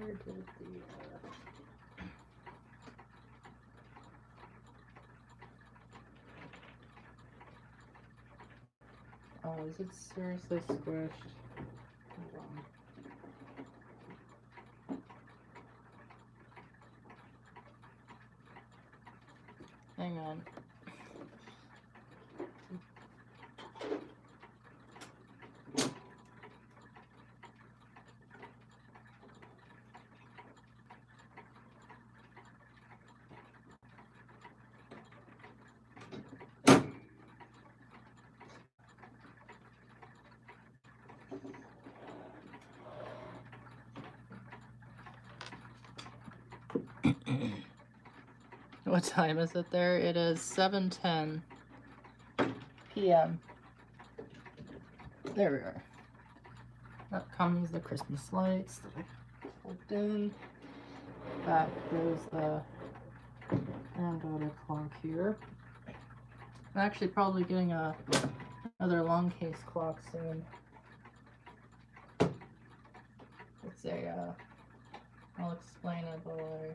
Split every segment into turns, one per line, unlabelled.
Where did the oh, is it seriously squished? Hold on. Hang on. What time is it there? It is 7:10 p.m. There we are. Up comes the Christmas lights that I plugged in. Back goes the granddaughter clock here. I'm actually probably getting another long case clock soon. It's a, I'll explain it while I,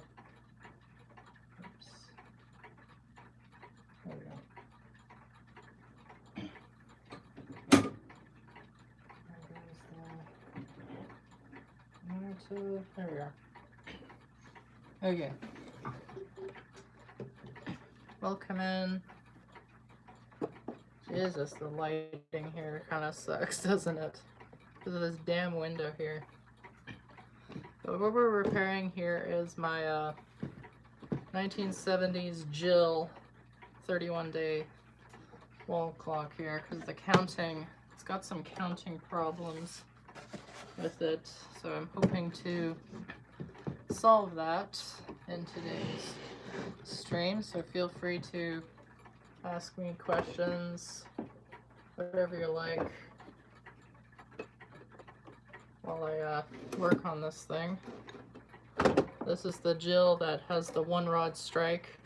oops. There we go. There we are. Okay. Welcome in. Jesus, the lighting here kind of sucks, doesn't it? Because of this damn window here. But what we're repairing here is my 1970s Jill 31-day wall clock here, because the counting, it's got some counting problems with it, so I'm hoping to solve that in today's stream. So feel free to ask me questions, whatever you like, while I work on this thing. This is the Jill that has the one rod strike,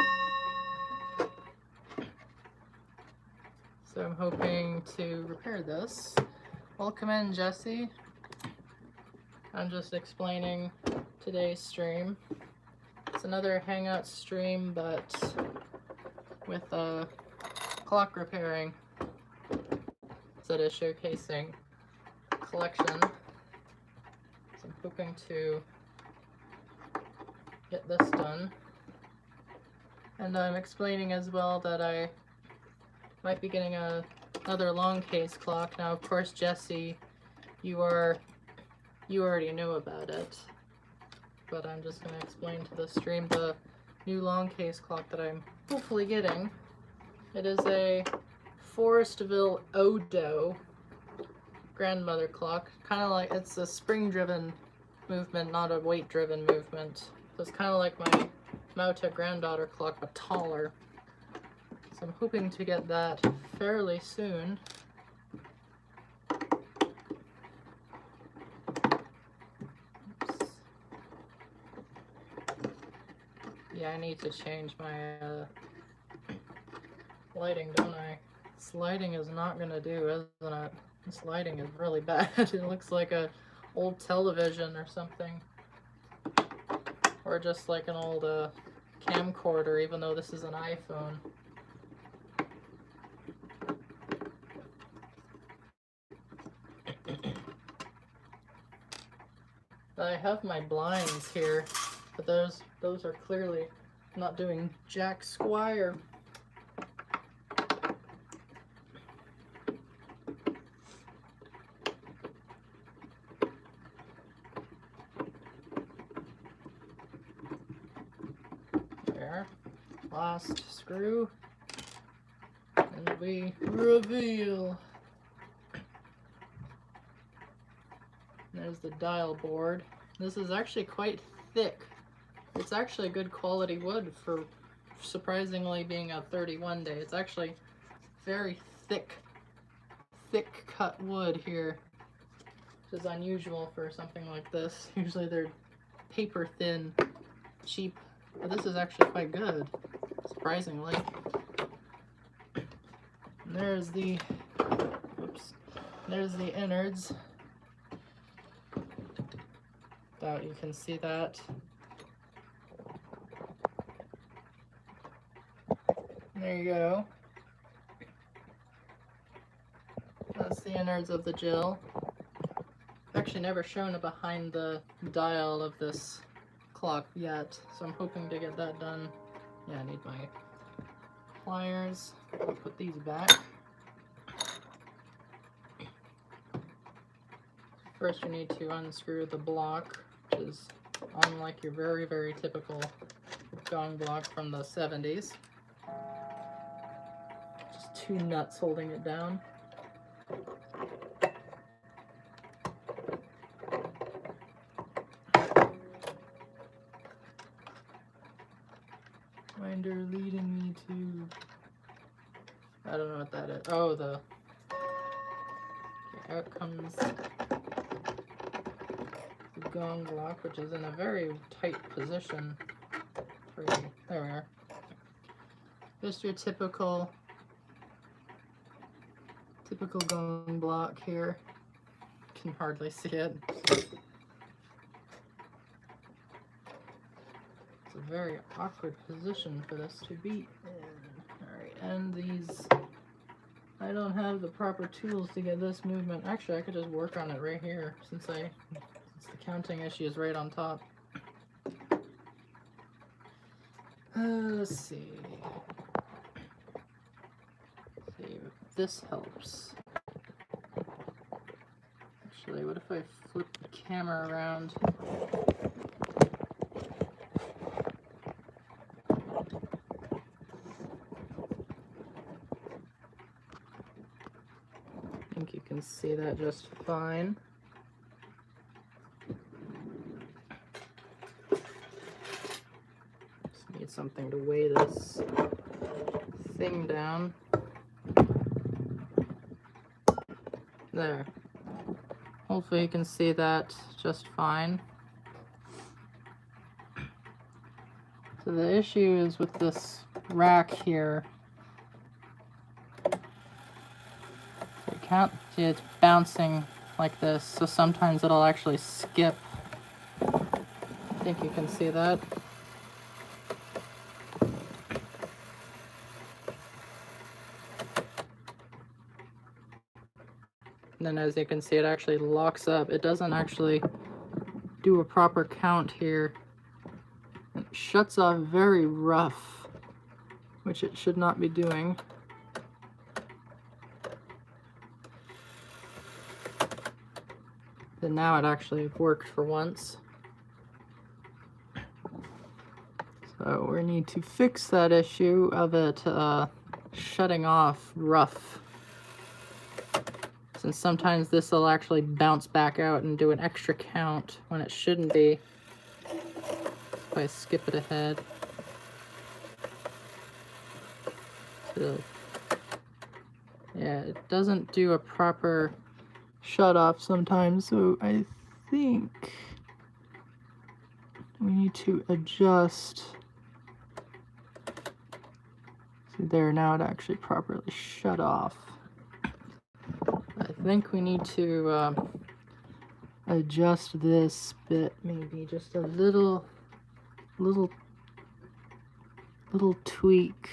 so I'm hoping to repair this. Welcome in, Jesse. I'm just explaining today's stream. It's another Hangout stream, but with clock repairing instead of showcasing collection. So I'm hoping to get this done. And I'm explaining as well that I might be getting another long case clock. Now, of course, Jesse, you already know about it, but I'm just going to explain to the stream the new long case clock that I'm hopefully getting. It is a Forestville Odo grandmother clock. Kind of like, it's a spring-driven movement, not a weight-driven movement. So it's kind of like my Mauta granddaughter clock, but taller. So I'm hoping to get that fairly soon. Yeah, I need to change my lighting, don't I? This lighting is not gonna do, isn't it? This lighting is really bad. It looks like a old television or something. Or just like an old camcorder, even though this is an iPhone. I have my blinds here, but those are clearly not doing jack squire. There, last screw, and we reveal. There's the dial board. This is actually quite thick. It's actually good quality wood for surprisingly being a 31 day. It's actually very thick cut wood here, which is unusual for something like this. Usually they're paper thin, cheap, but this is actually quite good, surprisingly. And there's the, oops, there's the innards. Doubt you can see that. There you go. That's the innards of the Jill. I've actually never shown a behind the dial of this clock yet, so I'm hoping to get that done. Yeah, I need my pliers. I'll put these back. First you need to unscrew the block, which is unlike your very, very typical gong block from the 70s. Just two nuts holding it down. Winder leading me to... I don't know what that is. Oh, the... Okay, out comes the gong block, which is in a very tight position for you. There we are. Just your typical gong block here. Can hardly see it. It's a very awkward position for this to be in. Alright, and these, I don't have the proper tools to get this movement. Actually, I could just work on it right here since the counting issue is right on top. Let's see. See if this helps. Actually, what if I flip the camera around? I think you can see that just fine. Just need something to weigh this thing down. There. Hopefully you can see that just fine. So the issue is with this rack here. You can't see it's bouncing like this, so sometimes it'll actually skip. I think you can see that. And then as you can see, it actually locks up. It doesn't actually do a proper count here. It shuts off very rough, which it should not be doing. And now it actually worked for once. So we need to fix that issue of it shutting off rough. Since sometimes this will actually bounce back out and do an extra count when it shouldn't be. If I skip it ahead. So, yeah, it doesn't do a proper shut off sometimes, so I think we need to adjust. See there, now it actually properly shut off. I think we need to adjust this bit, maybe just a little tweak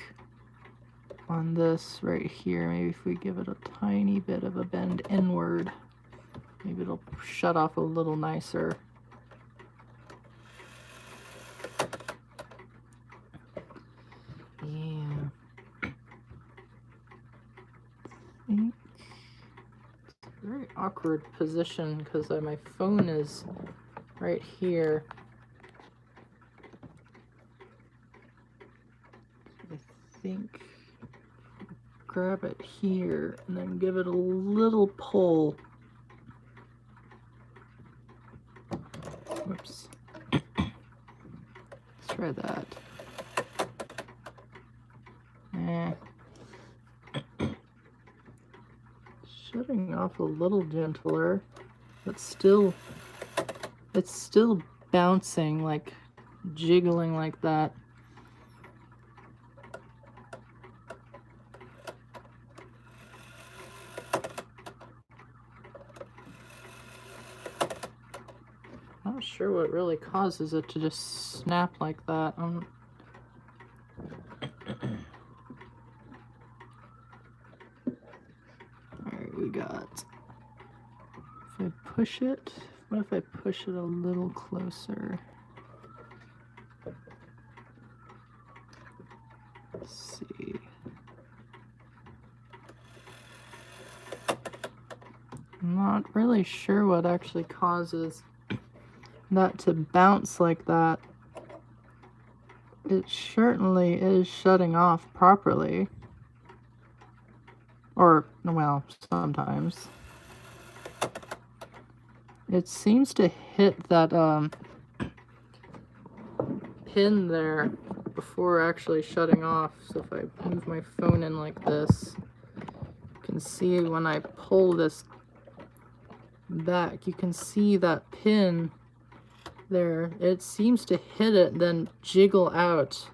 on this right here. Maybe if we give it a tiny bit of a bend inward, maybe it'll shut off a little nicer. Yeah. I think very awkward position because my phone is right here. I think grab it here and then give it a little pull. Whoops. Let's try that. Shutting off a little gentler, but it's still bouncing, like jiggling like that. not sure what really causes it to just snap like that. Alright, we got... If I push it... What if I push it a little closer? Let's see. I'm not really sure what actually causes that to bounce like that. It certainly is shutting off properly. Or, well, sometimes. It seems to hit that pin there before actually shutting off. So if I move my phone in like this, you can see when I pull this back, you can see that pin there. It seems to hit it, then jiggle out.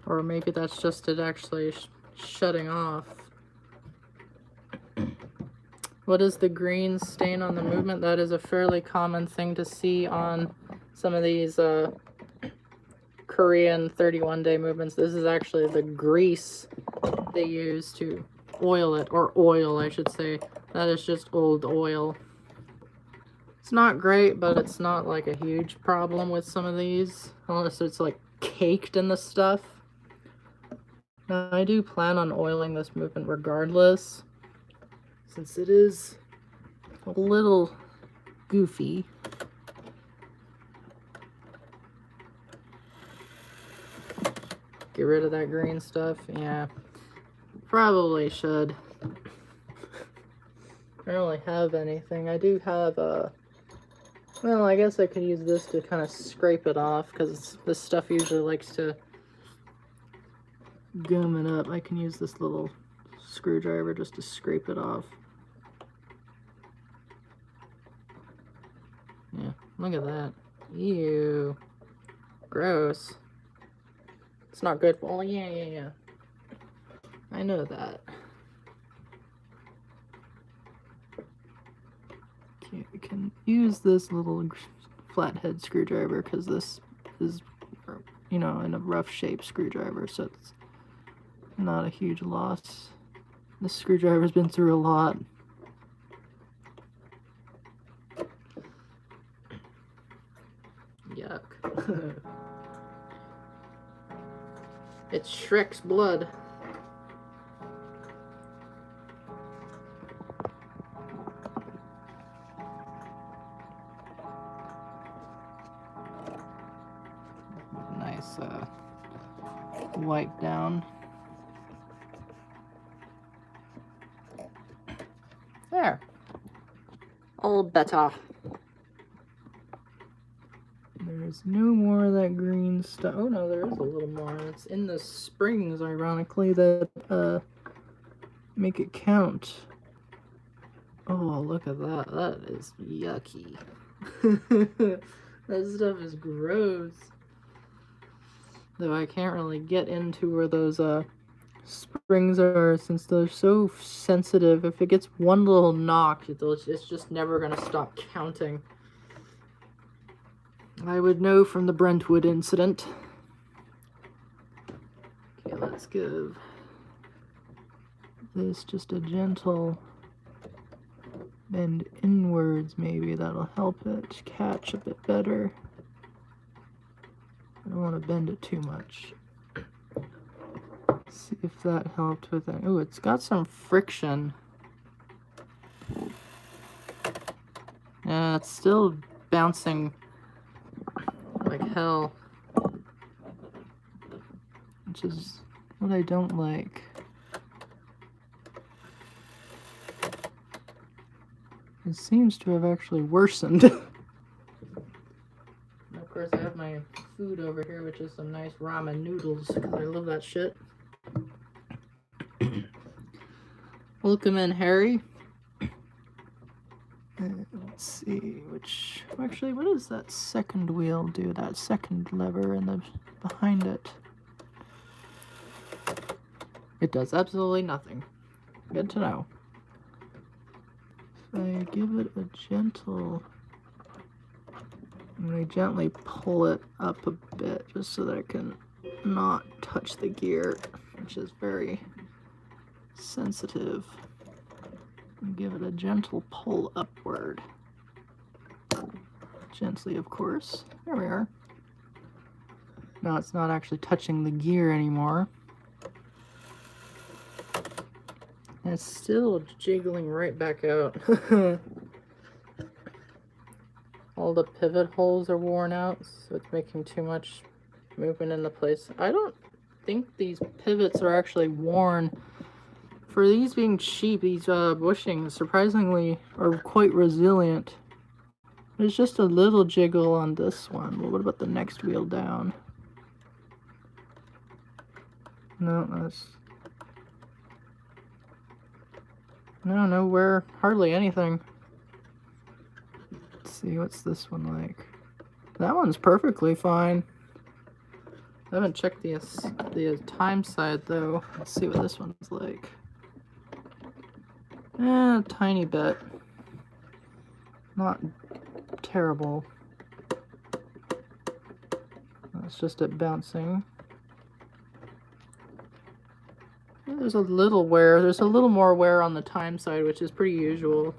Or maybe that's just it actually shutting off. What is the green stain on the movement? That is a fairly common thing to see on some of these Korean 31-day movements. This is actually the grease they use to oil it, or oil, I should say. That is just old oil. It's not great, but it's not like a huge problem with some of these, unless it's like caked in the stuff. Now, I do plan on oiling this movement regardless, since it is a little goofy. Get rid of that green stuff. Yeah, probably should. I don't really have anything. I do have well, I guess I could use this to kind of scrape it off, because this stuff usually likes to gum it up. I can use this little screwdriver just to scrape it off. Yeah, look at that. Ew. Gross. It's not good. Oh, yeah. I know that. Okay, we can use this little flathead screwdriver, because this is, you know, in a rough shape screwdriver, so it's not a huge loss. This screwdriver's been through a lot. Yuck. It's Shrek's blood. Nice wipe down. There. All better. There's no more of that green stuff. Oh no, there is a little more. It's in the springs, ironically, that make it count. Oh, look at that. That is yucky. That stuff is gross. Though I can't really get into where those springs are, since they're so sensitive. If it gets one little knock, it's just never gonna stop counting. I would know from the Brentwood incident. Okay, let's give this just a gentle bend inwards, maybe. That'll help it catch a bit better. I don't want to bend it too much. See if that helped with it. Oh, it's got some friction. Yeah, it's still bouncing like hell, which is what I don't like. It seems to have actually worsened. And of course I have my food over here, which is some nice ramen noodles, because I love that shit. Welcome in, Harry. Let's see, which, actually, what does that second wheel do? That second lever and the behind it. It does absolutely nothing. Good to know. I give it a gentle, I'm going to gently pull it up a bit just so that it can not touch the gear, which is very sensitive. And give it a gentle pull upward. Gently, of course. There we are. Now it's not actually touching the gear anymore. And it's still jiggling right back out. All the pivot holes are worn out, so it's making too much movement into place. I don't think these pivots are actually worn. For these being cheap, these bushings surprisingly are quite resilient. There's just a little jiggle on this one, but what about the next wheel down? No, that's... No, nowhere, hardly anything. Let's see, what's this one like? That one's perfectly fine. I haven't checked the time side though. Let's see what this one's like. A tiny bit. Not terrible. That's just it bouncing. There's a little wear. There's a little more wear on the time side, which is pretty usual.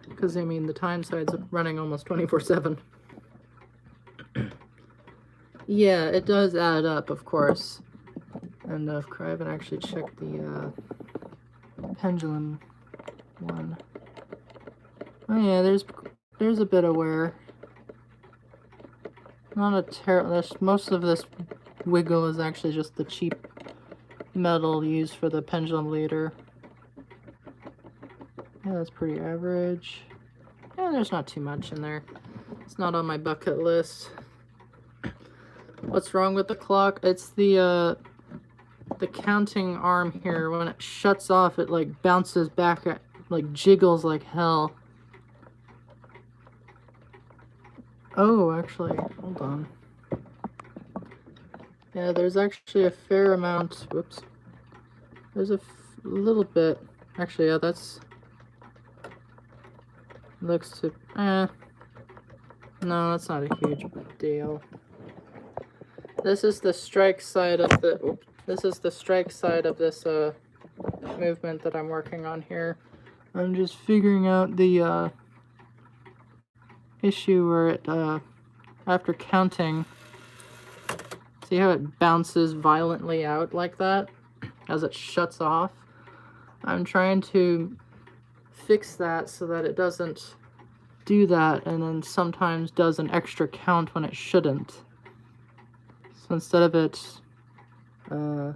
Because, I mean, the time side's running almost 24/7. Yeah, it does add up, of course. And I haven't actually checked the pendulum one. Oh yeah, there's a bit of wear. Not a terrible. Most of this wiggle is actually just the cheap metal used for the pendulum leader. Yeah, that's pretty average. Yeah, there's not too much in there. It's not on my bucket list. What's wrong with the clock? It's the counting arm here. When it shuts off, it like bounces back, like jiggles like hell. Oh, actually, hold on. Yeah, there's actually a fair amount. Whoops. There's a little bit. Actually, yeah, that's... Looks to... No, that's not a huge deal. This is the strike side of the... Oops. This is the strike side of this movement that I'm working on here. I'm just figuring out the issue where it, after counting, see how it bounces violently out like that as it shuts off? I'm trying to fix that so that it doesn't do that and then sometimes does an extra count when it shouldn't. So instead of it a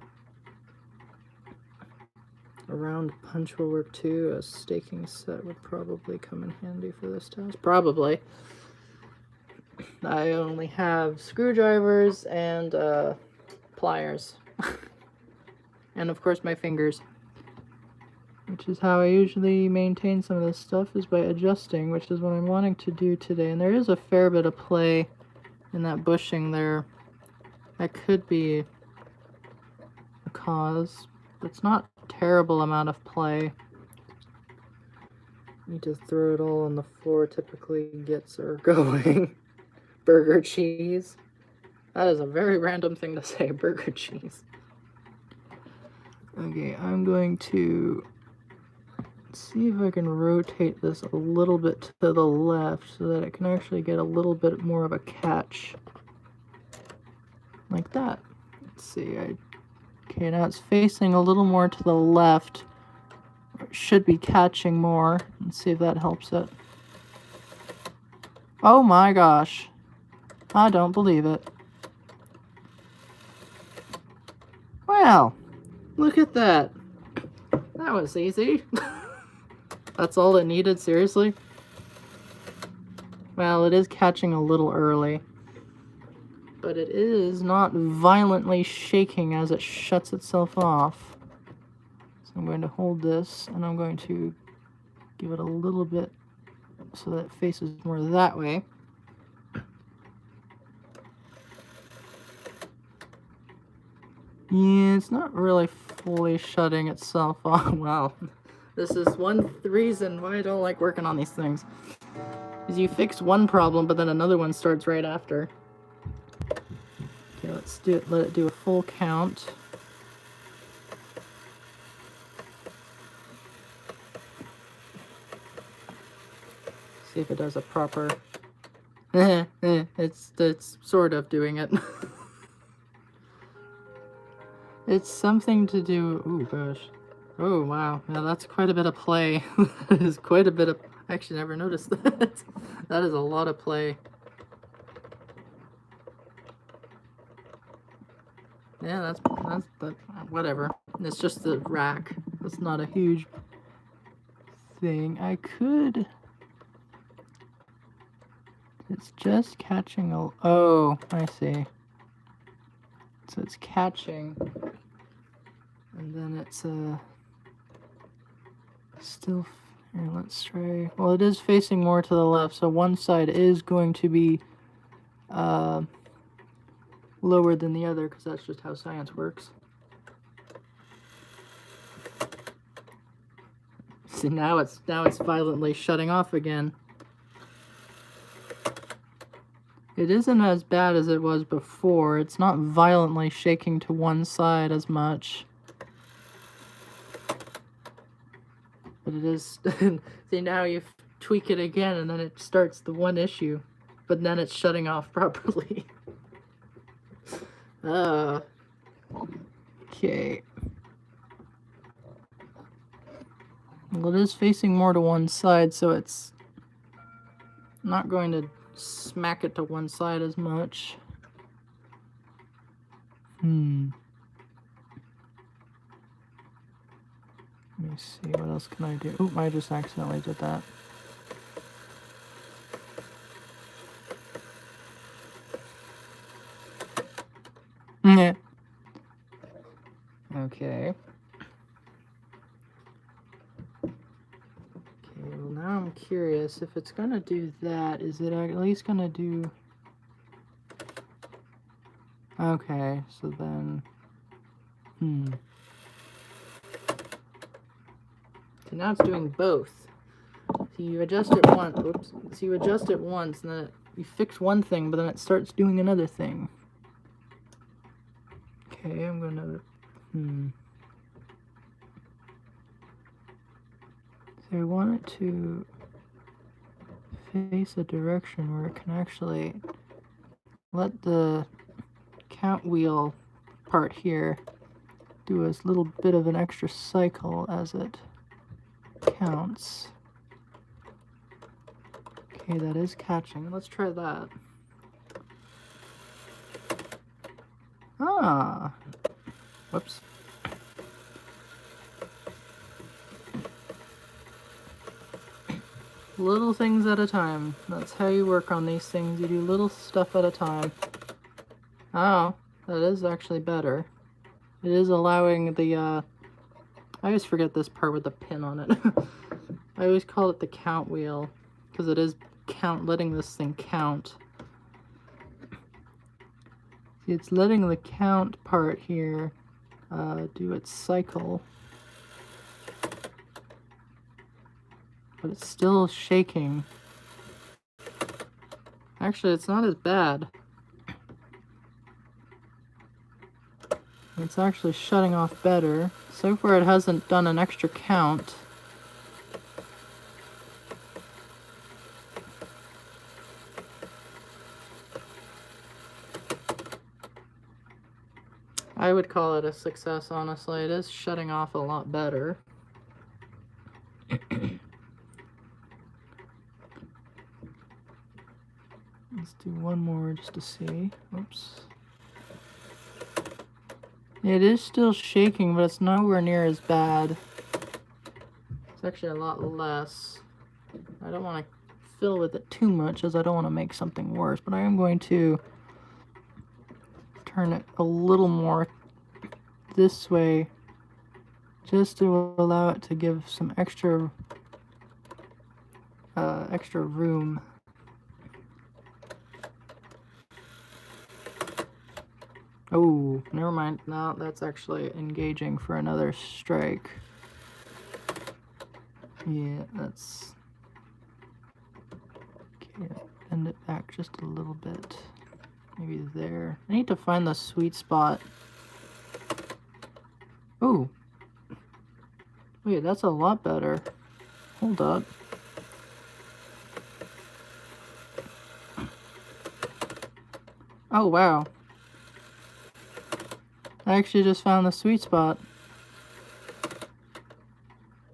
round punch will work too. A staking set would probably come in handy for this task. Probably. I only have screwdrivers and pliers. And of course my fingers. Which is how I usually maintain some of this stuff, is by adjusting, which is what I'm wanting to do today. And there is a fair bit of play in that bushing there. That could be a cause. It's not a terrible amount of play. Need to throw it all on the floor, typically gets her going. Burger cheese. That is a very random thing to say, burger cheese. Okay, I'm going to see if I can rotate this a little bit to the left so that it can actually get a little bit more of a catch. Like that. Let's see, okay, now it's facing a little more to the left. It should be catching more. Let's see if that helps it. Oh my gosh. I don't believe it. Well, look at that. That was easy. That's all it needed, seriously? Well, it is catching a little early. But it is not violently shaking as it shuts itself off. So I'm going to hold this and I'm going to give it a little bit so that it faces more that way. Yeah, it's not really fully shutting itself off. Wow. This is one reason why I don't like working on these things. Is you fix one problem, but then another one starts right after. Okay, let's do it. Let it do a full count. See if it does a proper. It's sort of doing it. It's something to do. Oh gosh. Oh wow. Yeah, that's quite a bit of play. That is quite a bit of. I actually never noticed that. That is a lot of play. Yeah, that's whatever. It's just the rack. It's not a huge thing. I could. It's just catching a. Oh, I see. So it's catching, and then it's still. Here, let's try. Well, it is facing more to the left, so one side is going to be lower than the other, because that's just how science works. See, now it's violently shutting off again. It isn't as bad as it was before. It's not violently shaking to one side as much. But it is. See, now you tweak it again and then it starts the one issue. But then it's shutting off properly. Okay. Well, it is facing more to one side, so it's not going to smack it to one side as much. Let me see, what else can I do? Oop, I just accidentally did that. Yeah. Okay. Okay, well now I'm curious if it's gonna do that, is it at least gonna do... Okay, so then... So now it's doing both. So you adjust it once, whoops. So you adjust it once, and then you fix one thing, but then it starts doing another thing. Okay, I'm gonna... So I want it to face a direction where it can actually let the count wheel part here do a little bit of an extra cycle as it counts. Okay, that is catching. Let's try that. Ah! Whoops. Little things at a time. That's how you work on these things. You do little stuff at a time. Oh, that is actually better. It is allowing the, I always forget this part with the pin on it. I always call it the count wheel, because it is letting this thing count. See, it's letting the count part here do its cycle. But it's still shaking. Actually, it's not as bad. It's actually shutting off better. So far it hasn't done an extra count. I would call it a success, honestly. It is shutting off a lot better. Let's do one more just to see. Oops. It is still shaking, but it's nowhere near as bad. It's actually a lot less. I don't want to fill with it too much, as I don't want to make something worse, but I am going to turn it a little more this way, just to allow it to give some extra room. Oh, never mind. Now that's actually engaging for another strike. Yeah, that's... Okay, bend it back just a little bit. Maybe there. I need to find the sweet spot. Oh! Wait, that's a lot better. Hold up. Oh, wow. I actually just found the sweet spot.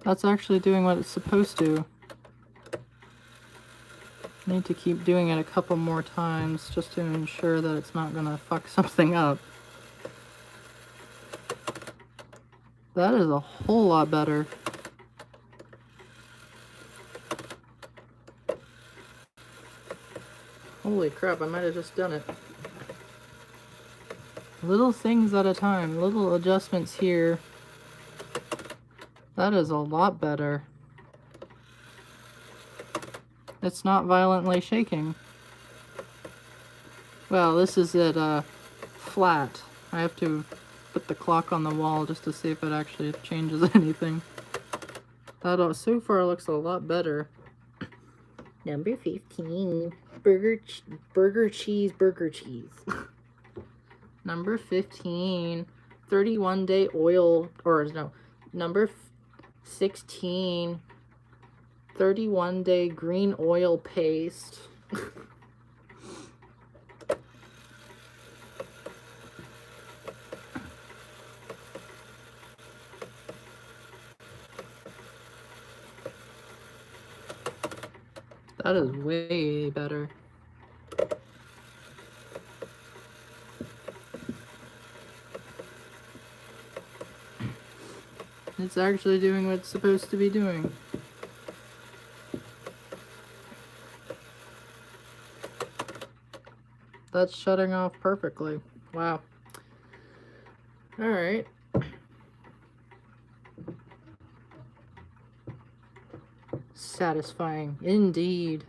That's actually doing what it's supposed to. I need to keep doing it a couple more times just to ensure that it's not gonna fuck something up. That is a whole lot better. Holy crap, I might have just done it. Little things at a time, little adjustments here. That is a lot better. It's not violently shaking. Well, this is at flat. I have to put the clock on the wall just to see if it actually changes anything. That so far looks a lot better. Number 15. Burger cheese. Number 15. 31-day oil, or no. Number 16. 31-day green oil paste. That is way better. It's actually doing what it's supposed to be doing. That's shutting off perfectly. Wow. Alright. Satisfying indeed.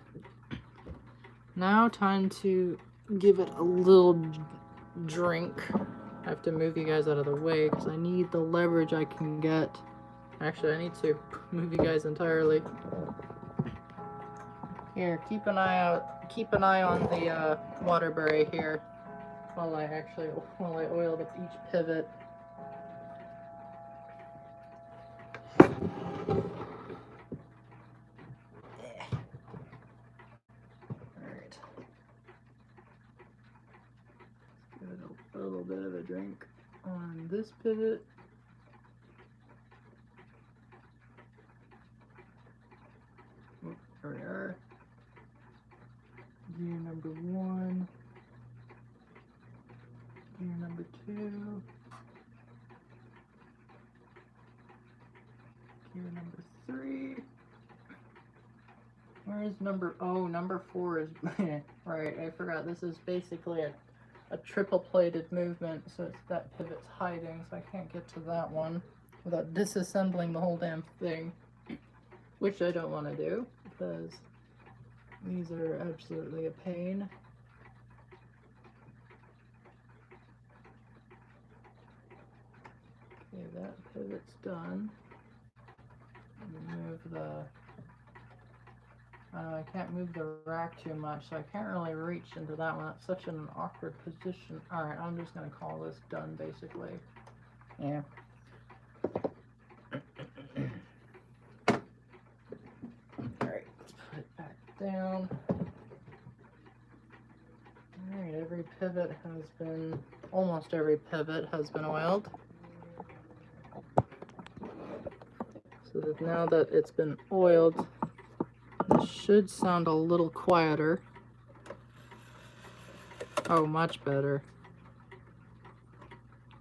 Now time to give it a little drink. I have to move you guys out of the way because I need the leverage I can get. Actually, I need to move you guys entirely. Here, keep an eye out. Keep an eye on the Waterbury here while I oil each pivot. Alright. Give it a little bit of a drink on this pivot. Oh, there we are. Gear number 1. Gear number 2. Gear number 3. Where is number... Oh, number 4 is... Right, I forgot. This is basically a triple-plated movement, so it's that pivot's hiding, so I can't get to that one without disassembling the whole damn thing, which I don't want to do, because these are absolutely a pain. Okay, that pivot's done. Move the... I can't move the rack too much, so I can't really reach into that one. That's such an awkward position. Alright, I'm just going to call this done, basically. Yeah. Alright, let's put it back down. Alright, every pivot has been... Almost every pivot has been oiled. So that now that it's been oiled, it should sound a little quieter. Oh, much better.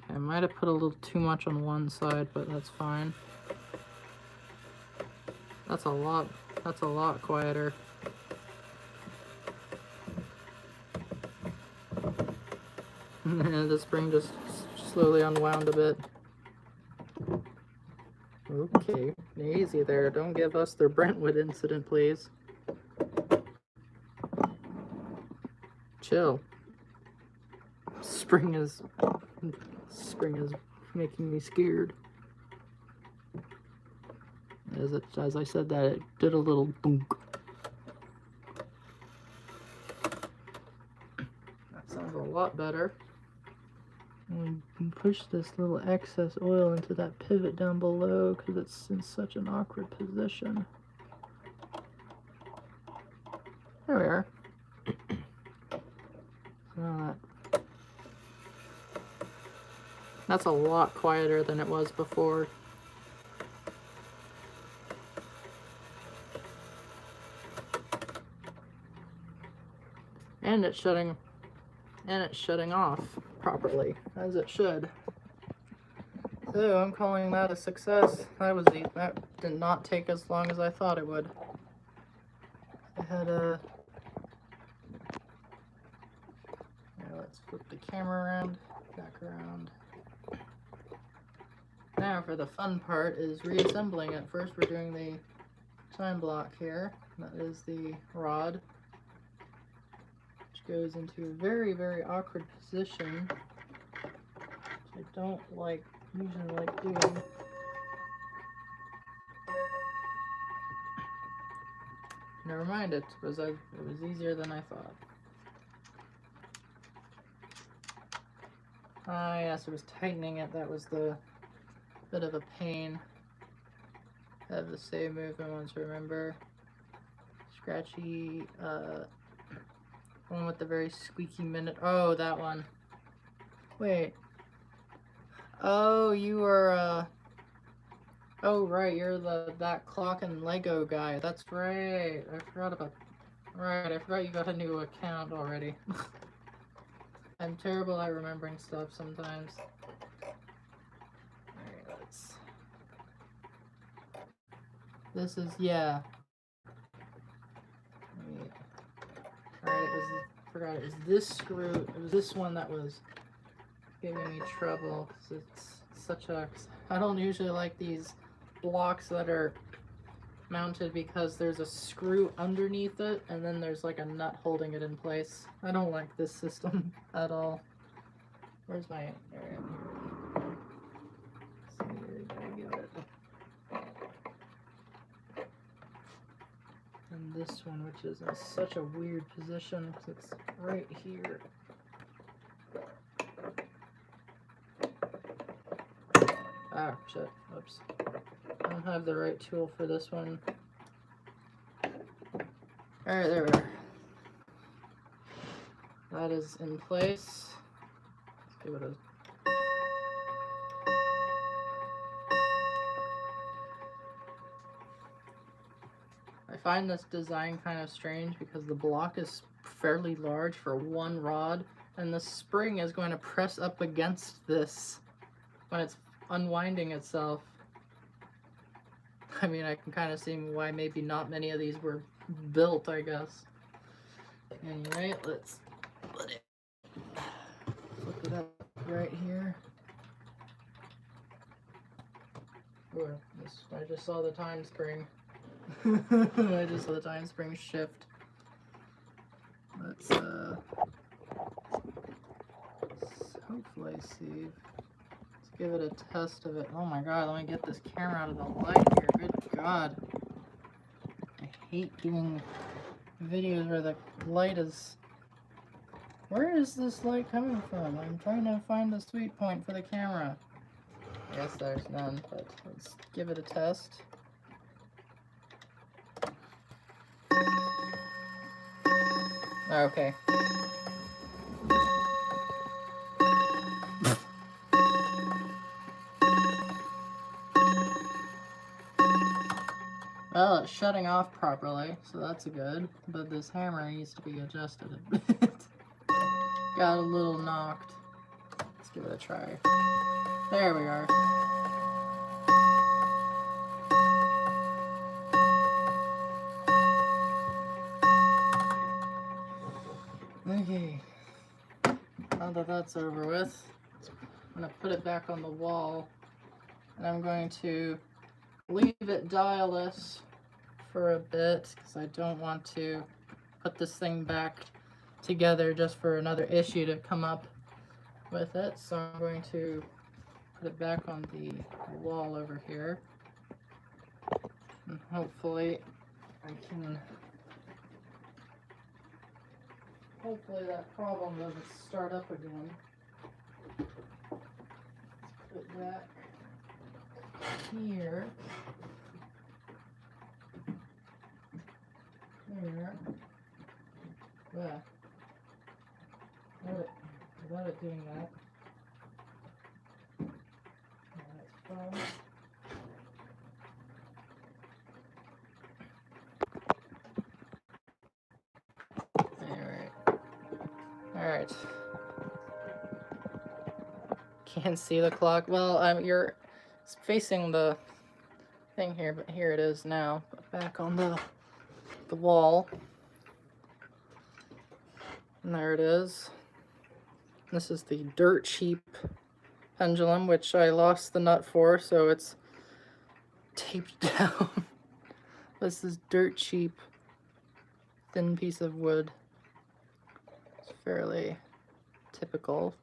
Okay, I might have put a little too much on one side, but that's fine. That's a lot quieter. The spring just slowly unwound a bit. Okay, easy there. Don't give us the Brentwood incident, please. Chill. Spring is making me scared. As I said that, it did a little boonk. That sounds a lot better. And we push this little excess oil into that pivot down below because it's in such an awkward position. There we are. That's a lot quieter than it was before. And it's shutting off properly, as it should. So I'm calling that a success. That did not take as long as I thought it would. I had a... let's flip the camera around, back around. Now for the fun part is reassembling it. First we're doing the time block here. That is the rod, which goes into a very, very awkward position, which I don't usually like doing. Never mind, it was easier than I thought. Ah, yes, it was tightening it. That was the bit of a pain. Have the same movement once, remember. Scratchy, one with the very squeaky minute. Oh, that one. Wait. Oh, you were, oh, right, you're that clock and Lego guy. That's right. I forgot about... Right, I forgot you got a new account already. I'm terrible at remembering stuff sometimes. Alright, let's... This is, yeah. Alright, forgot it was this screw. It was this one that was giving me trouble. Cause it's such a... I don't usually like these blocks that are mounted because there's a screw underneath it and then there's like a nut holding it in place. I don't like this system at all. Where's my... There I am. I got it. And this one, which is in such a weird position because it's right here. Ah, shit. Oops. I don't have the right tool for this one. Alright, there we are. That is in place. Let's give it a... I find this design kind of strange because the block is fairly large for one rod, and the spring is going to press up against this when it's unwinding itself. I mean, I can kind of see why maybe not many of these were built, I guess. Anyway, let's put it, flip it up right here. Oh, I just saw the time spring. I just saw the time spring shift. Let's hopefully see. Let's give it a test of it. Oh my god, let me get this camera out of the light here. Good god. I hate doing videos where the light is... Where is this light coming from? I'm trying to find the sweet point for the camera. I guess there's none, but let's give it a test. Okay. Well, it's shutting off properly, so that's good. But this hammer needs to be adjusted a bit. Got a little knocked. Let's give it a try. There we are. Okay. Now that that's over with, I'm going to put it back on the wall. And I'm going to leave it dialless for a bit because I don't want to put this thing back together just for another issue to come up with it. So I'm going to put it back on the wall over here. And hopefully hopefully that problem doesn't start up again. Put it back here. There. Yeah. Without it doing that. That's fine. Alright. Can't see the clock. Well, you're facing the thing here, but here it is now. Back on the wall. And there it is. This is the dirt cheap pendulum, which I lost the nut for, so it's taped down. This is dirt cheap, thin piece of wood. It's fairly typical.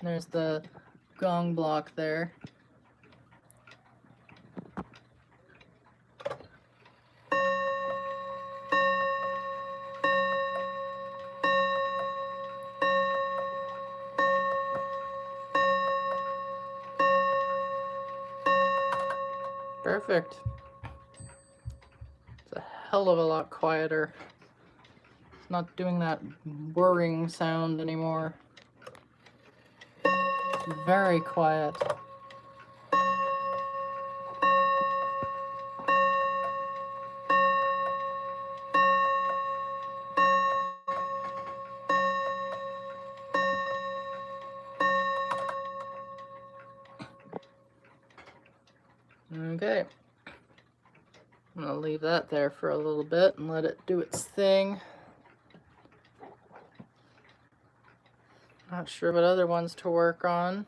There's the gong block there. Perfect. It's a hell of a lot quieter. It's not doing that whirring sound anymore. It's very quiet. Okay. I'm gonna leave that there for a little bit and let it do its thing. Not sure what other ones to work on.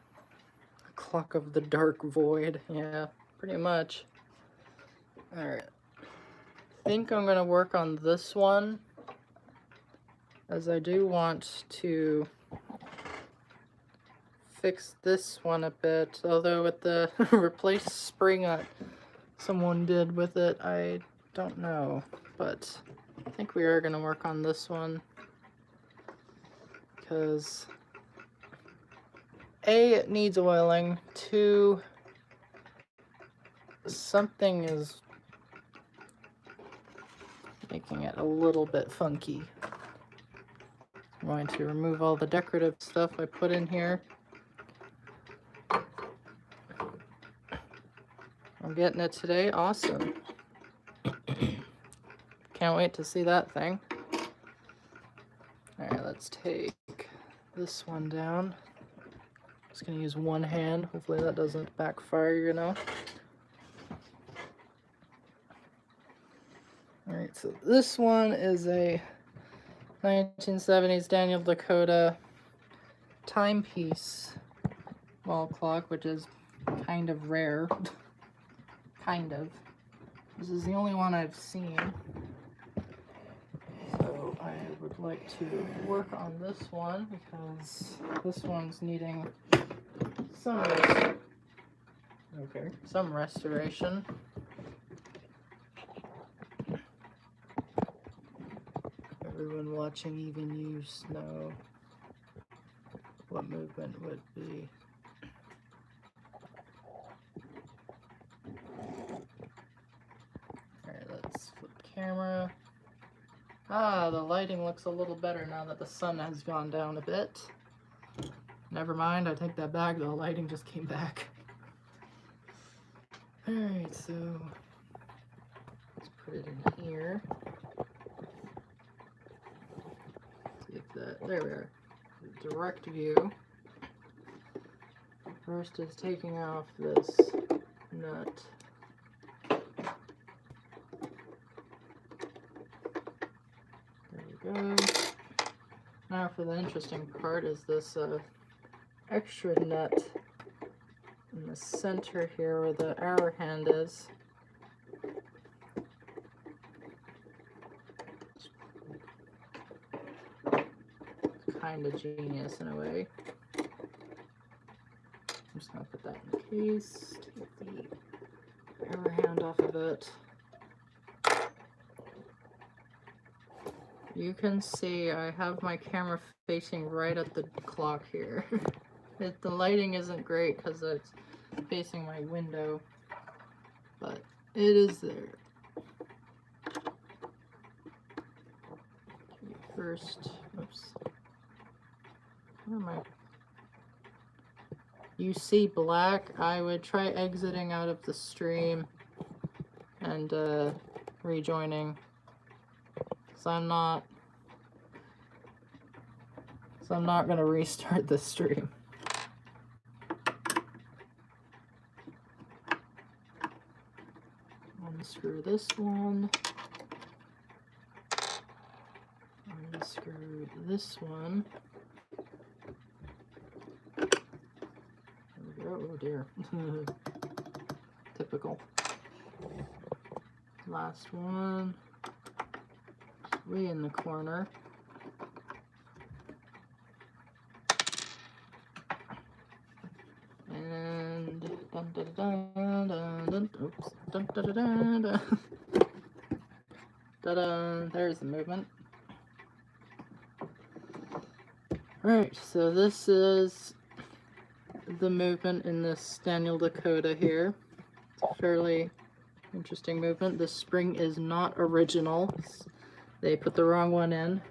Clock of the Dark Void. Yeah, pretty much. Alright. I think I'm gonna work on this one, as I do want to fix this one a bit, although with the replace spring that someone did with it, I don't know, but I think we are going to work on this one, because A, it needs oiling, 2, something is making it a little bit funky. I'm going to remove all the decorative stuff I put in here. I'm getting it today. Awesome. Can't wait to see that thing. Alright, let's take this one down. Just gonna use one hand. Hopefully that doesn't backfire, you know. Alright, so this one is a 1970s Daniel Dakota timepiece wall clock, which is kind of rare. Kind of. This is the only one I've seen. So I would like to work on this one because this one's needing some restoration. Everyone watching, even you, know what movement would be. Camera. Ah, the lighting looks a little better now that the sun has gone down a bit. Never mind, I take that back, the lighting just came back. Alright, so let's put it in here. See if that, there we are. Direct view. First is taking off this nut. Go. Now for the interesting part is this extra nut in the center here where the arrow hand is. It's kind of genius in a way. I'm just going to put that in the case. Take the arrow hand off of it. You can see I have my camera facing right at the clock here. The lighting isn't great because it's facing my window, but it is there. Okay, first, oops. Where am I? You see black, I would try exiting out of the stream and rejoining. So I'm not gonna restart the stream. Unscrew this one. Unscrew this one. Oh dear. Typical. Last one. It's way in the corner. And dun dun dun dun dun. Oops. Dun dun dun dun dun. Ta-da! There's the movement. Alright, so this is the movement in this Daniel Dakota here. It's a fairly interesting movement. This spring is not original. They put the wrong one in.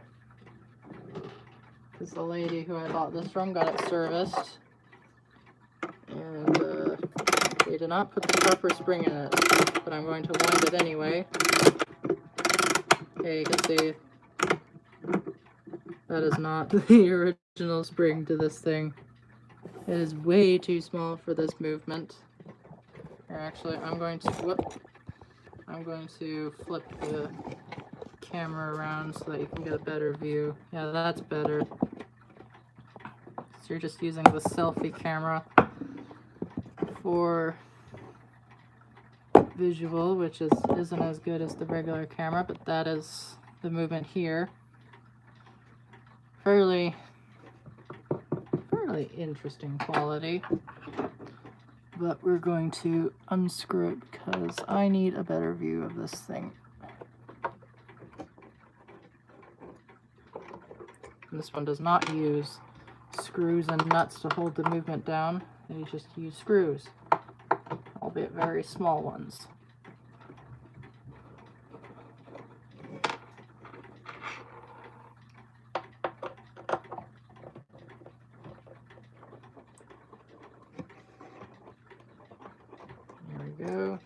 Because the lady who I bought this from got it serviced. And they did not put the proper spring in it. But I'm going to wind it anyway. Okay, you can see that is not the original spring to this thing. It is way too small for this movement. Or actually, I'm going to flip the camera around so that you can get a better view. Yeah, that's better. So you're just using the selfie camera for visual, which isn't as good as the regular camera, but that is the movement here. Fairly interesting quality, but we're going to unscrew it because I need a better view of this thing. And this one does not use screws and nuts to hold the movement down. They just use screws, albeit very small ones. Go.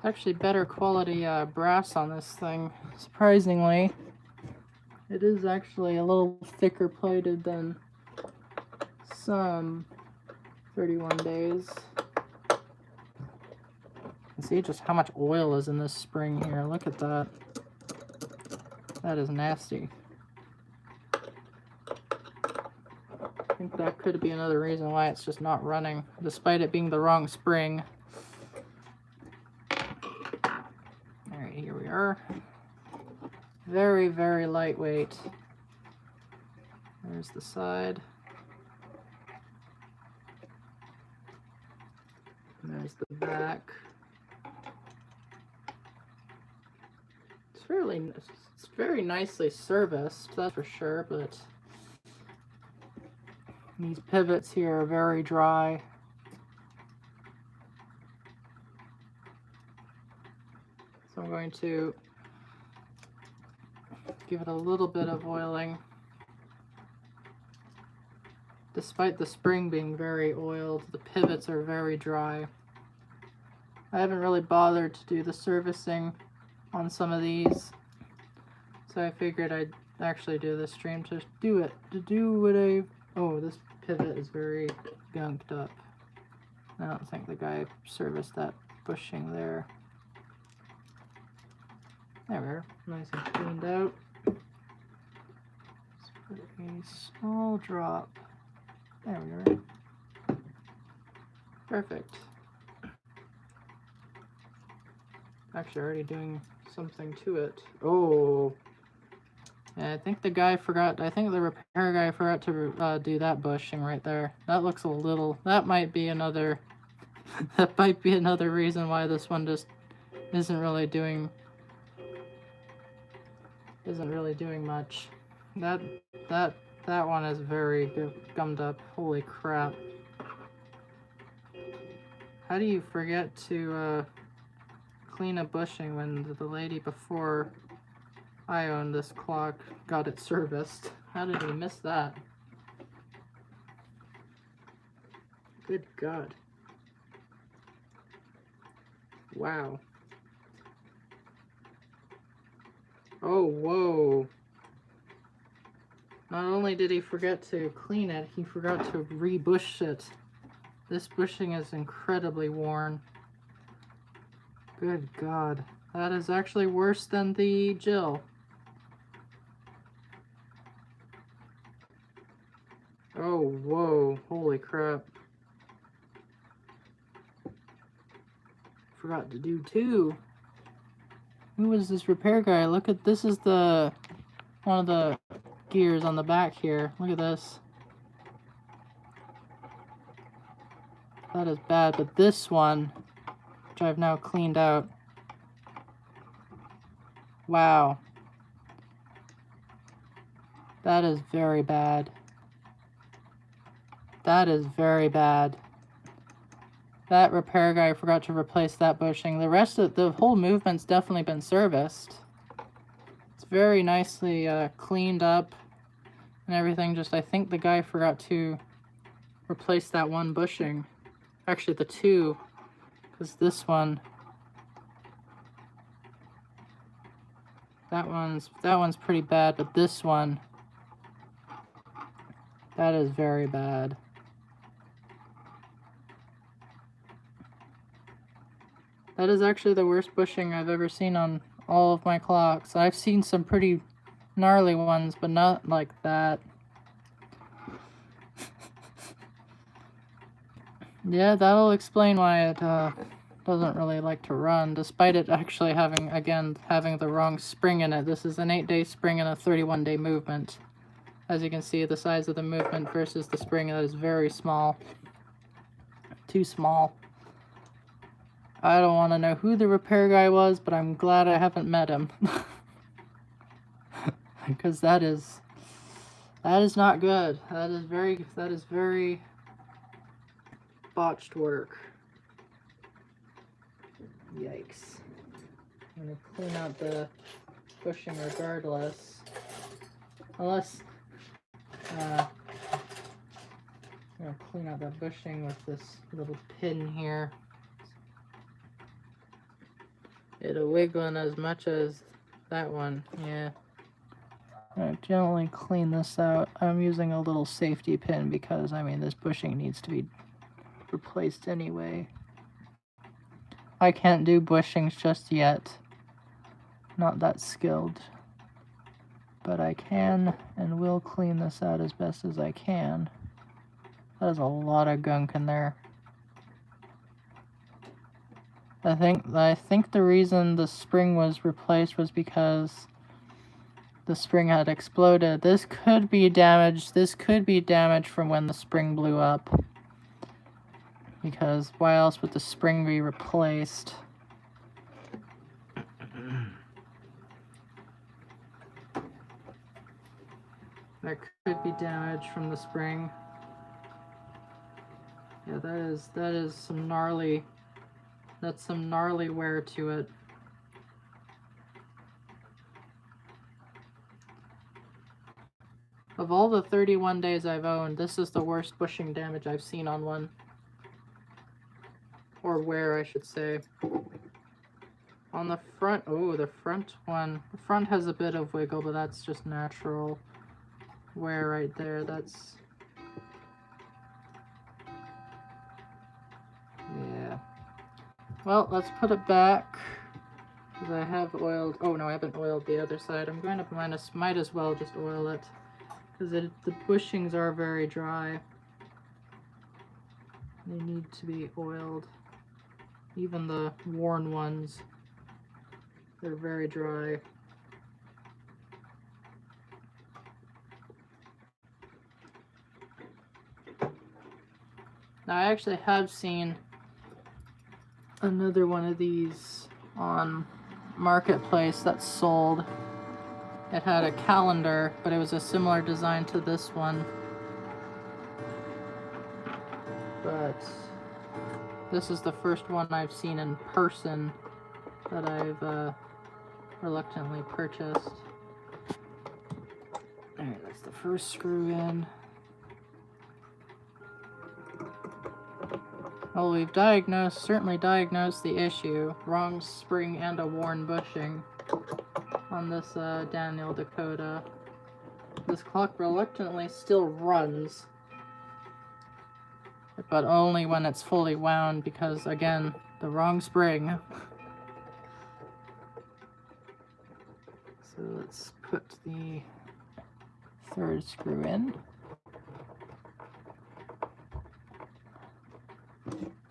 Actually better quality brass on this thing, surprisingly. It is actually a little thicker plated than some 31 days. You can see just how much oil is in this spring here. Look at that. That is nasty. I think that could be another reason why it's just not running, despite it being the wrong spring. Alright, here we are. Very, very lightweight. There's the side. And there's the back. It's very nicely serviced, that's for sure, but these pivots here are very dry. So I'm going to give it a little bit of oiling. Despite the spring being very oiled, the pivots are very dry. I haven't really bothered to do the servicing on some of these, so I figured I'd actually do this stream to do it. Oh, this pivot is very gunked up. I don't think the guy serviced that bushing there. There we are, nice and cleaned out. Let's put a small drop. There we are. Perfect. Actually, already doing something to it. Oh. Yeah, I think the repair guy forgot to do that bushing right there. That looks a little, that might be another That might be another reason why this one just isn't really doing much. That that that one is very gummed up. Holy crap. How do you forget to clean a bushing when the lady before I owned this clock got it serviced? How did we miss that? Good God. Wow. Oh, whoa. Not only did he forget to clean it, he forgot to re-bush it. This bushing is incredibly worn. Good God. That is actually worse than the Jill. Oh, whoa. Holy crap. Forgot to do two. Who was this repair guy? Look at this. Is the one of the gears on the back here. Look at this. That is bad, but this one, which I've now cleaned out. Wow. That is very bad. That is very bad. That repair guy forgot to replace that bushing. The rest of the whole movement's definitely been serviced. It's very nicely cleaned up and everything. Just I think the guy forgot to replace that one bushing. Actually, the two, because this one, that one's pretty bad, but this one, that is very bad. That is actually the worst bushing I've ever seen on all of my clocks. I've seen some pretty gnarly ones, but not like that. Yeah, that'll explain why it doesn't really like to run, despite it actually having the wrong spring in it. This is an 8-day spring and a 31-day movement. As you can see, the size of the movement versus the spring, that is very small. Too small. I don't want to know who the repair guy was, but I'm glad I haven't met him. Because that is not good. That is very botched work. Yikes. I'm gonna clean out the bushing regardless. Unless I'm gonna clean out that bushing with this little pin here. It'll wiggle as much as that one, yeah. I'm gonna gently clean this out. I'm using a little safety pin because, I mean, this bushing needs to be replaced anyway. I can't do bushings just yet. Not that skilled. But I can and will clean this out as best as I can. There's a lot of gunk in there. I think the reason the spring was replaced was because the spring had exploded. This could be damaged. This could be damaged from when the spring blew up. Because why else would the spring be replaced? That could be damage from the spring. Yeah, that is some gnarly. That's some gnarly wear to it. Of all the 31 days I've owned, this is the worst bushing damage I've seen on one. Or wear, I should say. On the front, oh, the front one. The front has a bit of wiggle, but that's just natural wear right there. That's... yeah. Well, let's put it back. Because I have oiled... oh, no, I haven't oiled the other side. I'm going to might as well just oil it. Because the bushings are very dry. They need to be oiled. Even the worn ones. They're very dry. Now, I actually have seen another one of these on Marketplace that sold. It had a calendar, but it was a similar design to this one. But this is the first one I've seen in person that I've reluctantly purchased. Alright, that's the first screw in. Well, we've certainly diagnosed the issue. Wrong spring and a worn bushing on this Daniel Dakota. This clock reluctantly still runs, but only when it's fully wound because, again, the wrong spring. So let's put the third screw in.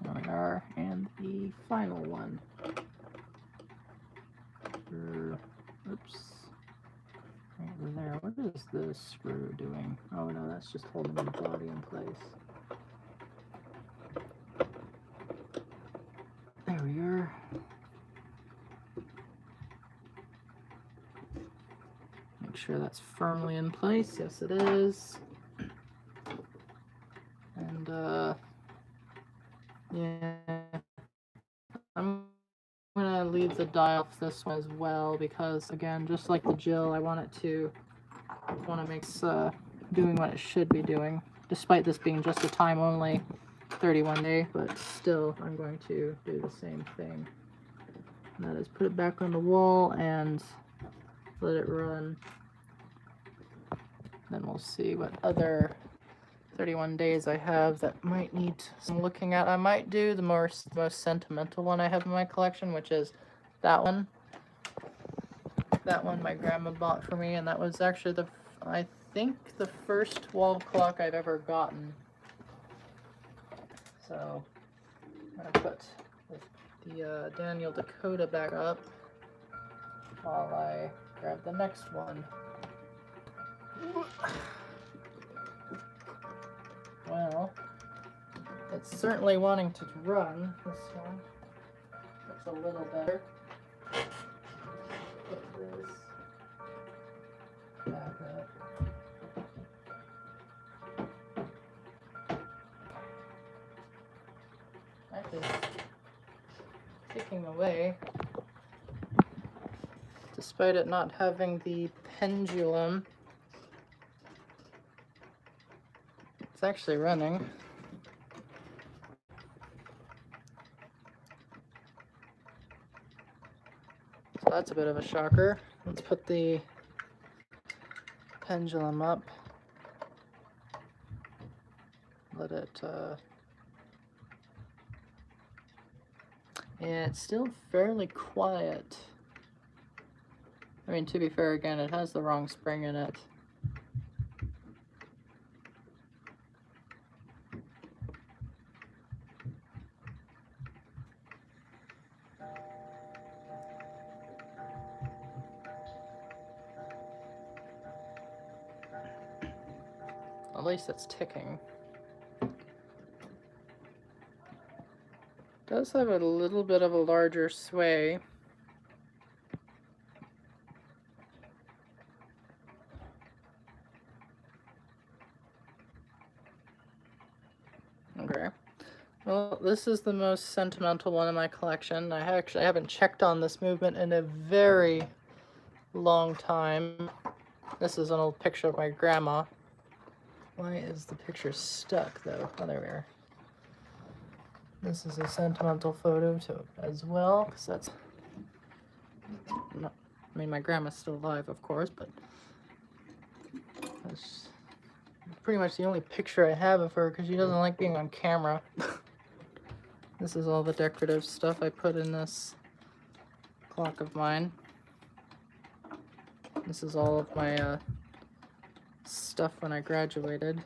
There we are, and the final one. Oops. Right there. What is this screw doing? Oh no, that's just holding the body in place. There we are. Make sure that's firmly in place. Yes, it is. And yeah, I'm gonna leave the dial off this one as well because, again, just like the Jill, I want to make doing what it should be doing, despite this being just a time only 31 day, but still I'm going to do the same thing. And that is put it back on the wall and let it run. Then we'll see what other 31 days I have that might need some looking at. I might do the most sentimental one I have in my collection, which is that one. That one my grandma bought for me, and that was actually I think the first wall clock I've ever gotten. So I'm gonna put the Daniel Dakota back up while I grab the next one. Well, it's certainly wanting to run. This one looks a little better. Put this back up. That is ticking away, despite it not having the pendulum. It's actually running. So that's a bit of a shocker. Let's put the pendulum up. Let it, yeah, it's still fairly quiet. I mean, to be fair, again, it has the wrong spring in it. At least it's ticking. Does have a little bit of a larger sway. Okay. Well, this is the most sentimental one in my collection. I haven't checked on this movement in a very long time. This is an old picture of my grandma. Why is the picture stuck, though? Oh, there we are. This is a sentimental photo as well, because that's not, I mean, my grandma's still alive, of course, but that's pretty much the only picture I have of her, because she doesn't like being on camera. This is all the decorative stuff I put in this clock of mine. This is all of my stuff when I graduated.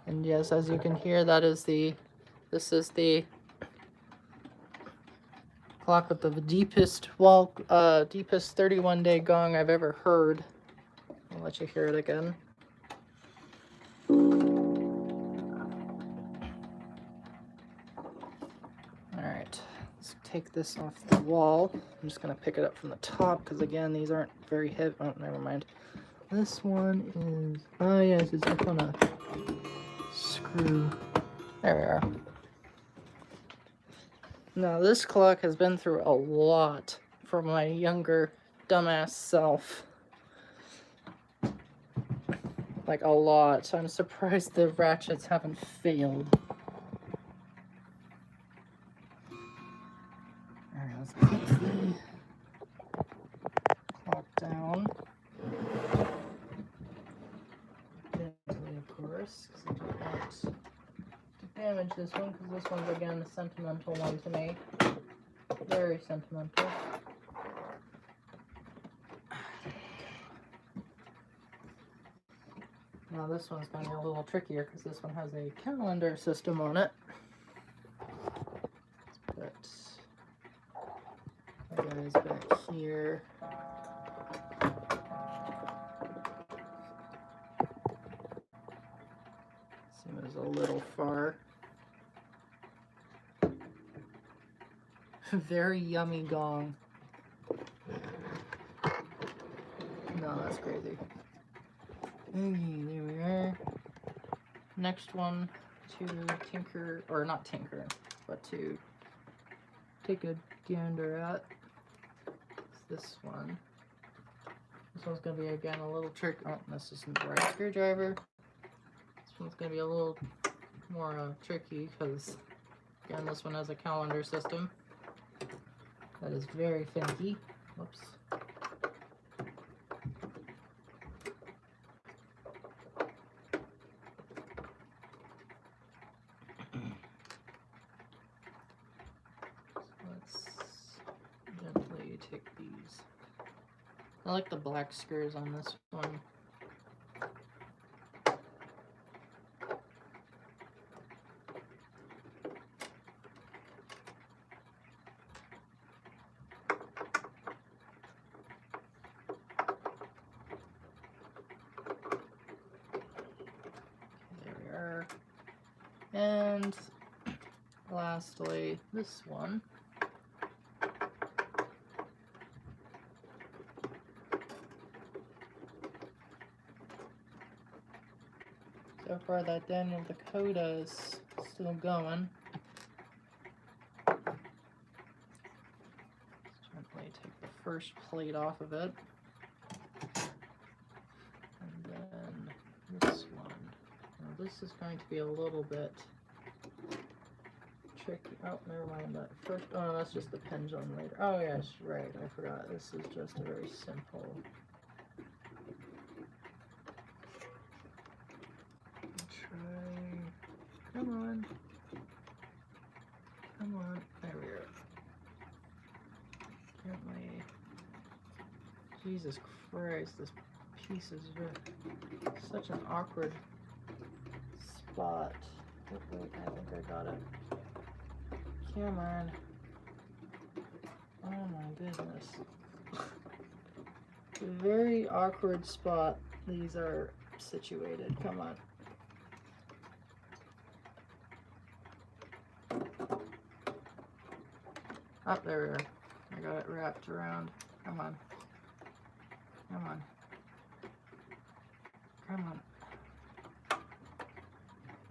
And yes, as you can hear, this is the clock with the deepest 31-day gong I've ever heard. I'll let you hear it again. take this off the wall. I'm just going to pick it up from the top because, again, these aren't very heavy. Oh, never mind. This one is... Oh, yes, it's up on a screw. There we are. Now, this clock has been through a lot for my younger, dumbass self. Like, a lot. I'm surprised the ratchets haven't failed. Alright, let's put the clock down. Gently, of course, because I don't want to damage this one, because this one's, again, a sentimental one to me. Very sentimental. Now this one's going to be a little trickier because this one has a calendar system on it. But the guys back here. Seems a little far. Very yummy gong. No, that's crazy. Okay, there we are. Next one to tinker, or not tinker, but to take a gander at is this one. This one's going to be, again, a little trick. Oh, this isn't the right screwdriver. This one's going to be a little more tricky because, again, this one has a calendar system. That is very finicky. Whoops. Let's gently take these. I like the black screws on this one. And lastly, this one. So far that Daniel Dakota is still going. Let's gently take the first plate off of it. And then this one. Now this is going to be a little bit tricky. Oh, never mind that. First, oh, no, that's just the pendulum later. Oh, yes, right. I forgot. This is just a very simple. Try. Come on. Come on. There we are. Gently. Jesus Christ, this piece is such an awkward spot. Wait, I think I got it. Come on. Oh my goodness. Very awkward spot these are situated. Come on. Oh, there we are. I got it wrapped around. Come on. Come on. Come on.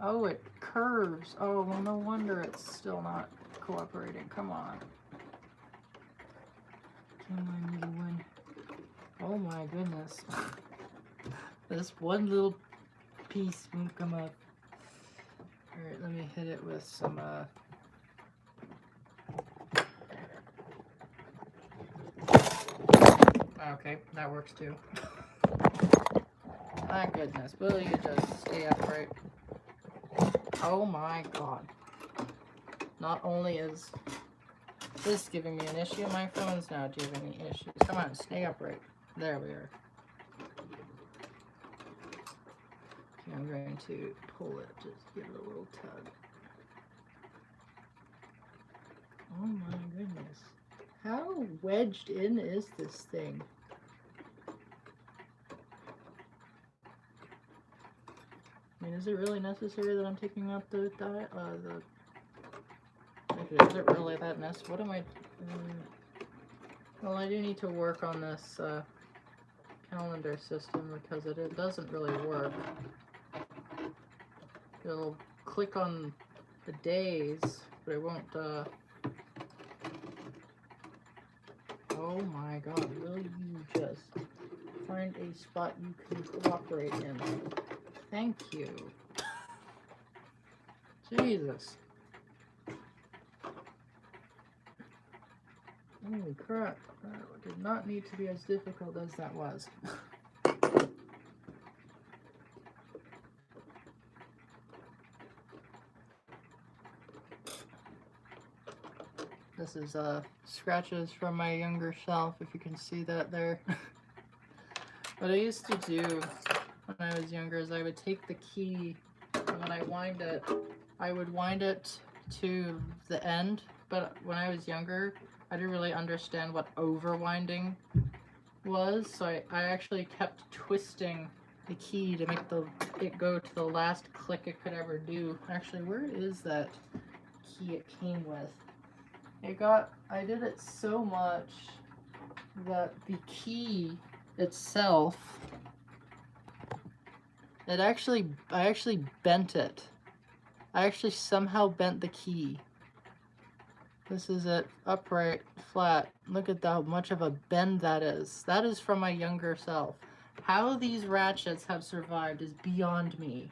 Oh, it curves. Oh, well, no wonder it's still not cooperating. Come on. Come on, little one. Oh my goodness. This one little piece won't come up. Alright, let me hit it with some, Okay, that works too. My goodness, will you just stay upright? Oh my god. Not only is this giving me an issue, my phone's now giving me issues. Come on, stay upright. There we are. Okay, I'm going to pull it, just give it a little tug. Oh my goodness. How wedged in is this thing? I mean, is it really necessary that I'm taking out the Is it really that mess? What am I... well, I do need to work on this calendar system because it doesn't really work. It'll click on the days, but it won't, oh my god, will you just find a spot you can cooperate in? Thank you. Jesus. Holy crap. That did not need to be as difficult as that was. This is scratches from my younger self, if you can see that there. What I used to do when I was younger is I would take the key, and when I wind it, I would wind it to the end, but when I was younger, I didn't really understand what overwinding was, so I actually kept twisting the key to make it go to the last click it could ever do. Actually, where is that key it came with? I did it so much that the key itself, I actually bent it. I actually somehow bent the key. This is it, upright, flat. Look at how much of a bend that is. That is from my younger self. How these ratchets have survived is beyond me.